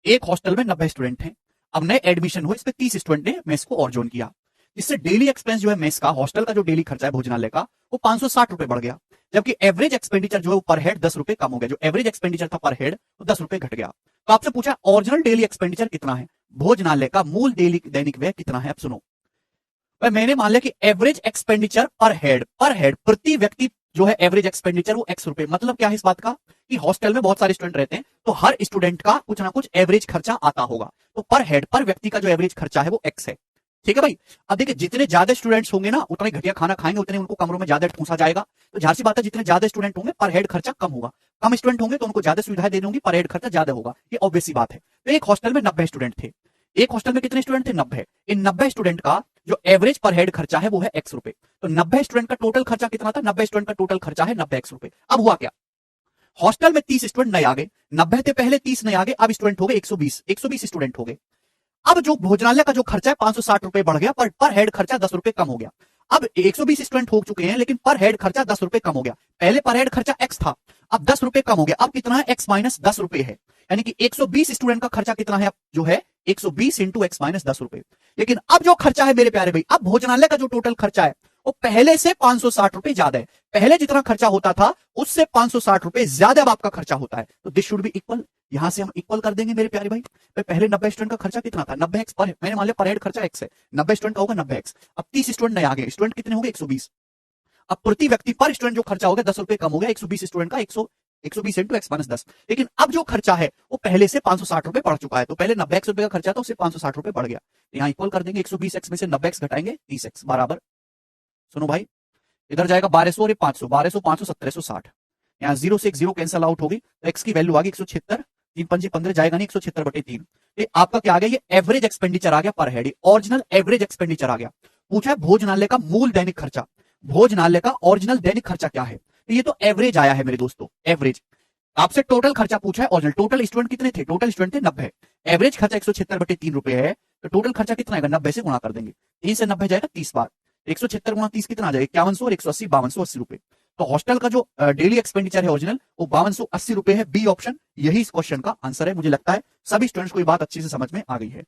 Speaker 1: एक हॉस्टल में 90 स्टूडेंट हैं, अब नए एडमिशन हुए, इसमें 30 स्टूडेंट ने मेस को और ज्वाइन किया। इससे डेली एक्सपेंस जो है मेस का, हॉस्टल का जो डेली खर्चा है भोजनालय का, वो 560 रुपए बढ़ गया, जबकि एवरेज एक्सपेंडिचर जो है वो पर हेड 10 रुपए कम हो गया। जो एवरेज एक्सपेंडिचर था पर हेड वो 10 रुपए घट गया। तो आपसे पूछा ओरिजिनल डेली एक्सपेंडिचर कितना है, भोजनालय का मूल डेली दैनिक व्यय कितना है। अब सुनो, मैंने मान लिया कि एवरेज एक्सपेंडिचर पर हेड प्रति व्यक्ति जो है एवरेज एक्सपेंडिचर वो x रुपए। मतलब क्या है इस बात का कि हॉस्टल में बहुत सारे स्टूडेंट रहते हैं, तो हर स्टूडेंट का कुछ ना कुछ एवरेज खर्चा आता होगा, तो पर हेड पर व्यक्ति का जो एवरेज खर्चा है वो x है। ठीक है भाई। अब देखिए जितने ज्यादा स्टूडेंट्स होंगे ना उतने घटिया खाना खाएंगे, उतने उनको कमरों में ज्यादा ठूसा जाएगा। तो जाहिर सी बात है जितने ज्यादा स्टूडेंट होंगे पर हेड खर्चा कम होगा, कम स्टूडेंट होंगे तो उनको ज्यादा सुविधाएं देनी होंगी, पर हेड खर्चा ज्यादा होगा। ये ऑब्वियस सी बात है। तो एक हॉस्टल में 90 स्टूडेंट थे, एक हॉस्टल में कितने स्टूडेंट थे? 90। इन 90 स्टूडेंट का जो एवरेज पर हेड खर्चा है वो है x रुपए। तो 90 स्टूडेंट का टोटल खर्चा कितना था? 90 स्टूडेंट का टोटल खर्चा है 90 x रुपए। अब हुआ क्या, हॉस्टल में 30 स्टूडेंट नए आ गए, 90 थे पहले, 30 नए आ गए, अब स्टूडेंट हो गए 120 स्टूडेंट हो गए। अब जो भोजनालय का जो खर्चा है 560 रुपए बढ़ गया, पर हेड खर्चा 10 रुपए कम हो गया। अब 120 स्टूडेंट हो चुके हैं लेकिन पर हेड खर्चा 10 रुपए कम हो गया। पहले पर हेड खर्चा x था, अब 10 रुपए कम हो गया। अब कितना है? x माइनस 10 रुपए है, यानी कि 120 स्टूडेंट का खर्चा कितना है? जो है 120 इंटू x माइनस 10 रुपए। लेकिन अब जो खर्चा है मेरे प्यारे भाई, अब भोजनालय का जो टोटल खर्चा है वो पहले से 560 रुपए ज्यादा है। पहले जितना खर्चा होता था उससे 560 रुपए ज्यादा अब आपका खर्चा होता है। तो दिस शुड बी इक्वल, यहां से हम इक्वल कर देंगे मेरे प्यारे भाई। पहले 90 स्टूडेंट का खर्चा कितना था? 90 एक्स पर, मैंने मान लिया पर हेड खर्चा x है, 90 स्टूडेंट का होगा 90 एक्स। अब 30 स्टूडेंट नए आ गए, स्टूडेंट कितने हो गए? 120। अब प्रति व्यक्ति पर स्टूडेंट जो खर्चा हो गया 10 रुपए कम हो गया, 120 स्टूडेंट का 120 इंटू एक्स माइनस 10। लेकिन अब जो खर्चा है वो पहले से 560 रुपए बढ़ चुका है। तो पहले 90 एक्स रुपए का खर्चा था, उससे 560 रुपए बढ़ गया। यहाँ इक्वल कर देंगे, 120 एक्स में से 90 एक्स घटाएंगे 30 एक्स बराबर, सुनो भाई, इधर जाएगा 1200 और 500, 1200 500 1760। यहाँ 0 से 1 0 कैंसल आउट होगी, तो एक्स की वैल्यू आ गई 176, 3 पंजे 15 जाएगा नहीं, 176/3। ये आपका क्या आ गया? ये एवरेज एक्सपेंडिचर आ गया पर हेड, ओरिजिनल एवरेज एक्सपेंडिचर आ गया। पूछा है भोजनालय का मूल दैनिक खर्चा, भोजनालय का ओरिजिनल दैनिक खर्चा क्या है? तो ये तो एवरेज आया है मेरे दोस्तों, एवरेज। आपसे टोटल खर्चा पूछा है ओरिजिनल, टोटल स्टूडेंट कितने थे? टोटल स्टूडेंट थे 90, एवरेज खर्चा 176/3 रुपए है, तो टोटल खर्चा कितना आएगा? 90 से गुणा कर देंगे, 3 से 90 जाएगा 30 बार, 176 गुणा 30 कितना आ जाएगा? 5100 और 180 5280 रुपए। तो हॉस्टल का जो डेली एक्सपेंडिचर है ओरिजिनल वो 5280 रुपए है। बी ऑप्शन यही इस क्वेश्चन का आंसर है। मुझे लगता है सभी स्टूडेंट्स को ये बात अच्छी से समझ में आ गई है।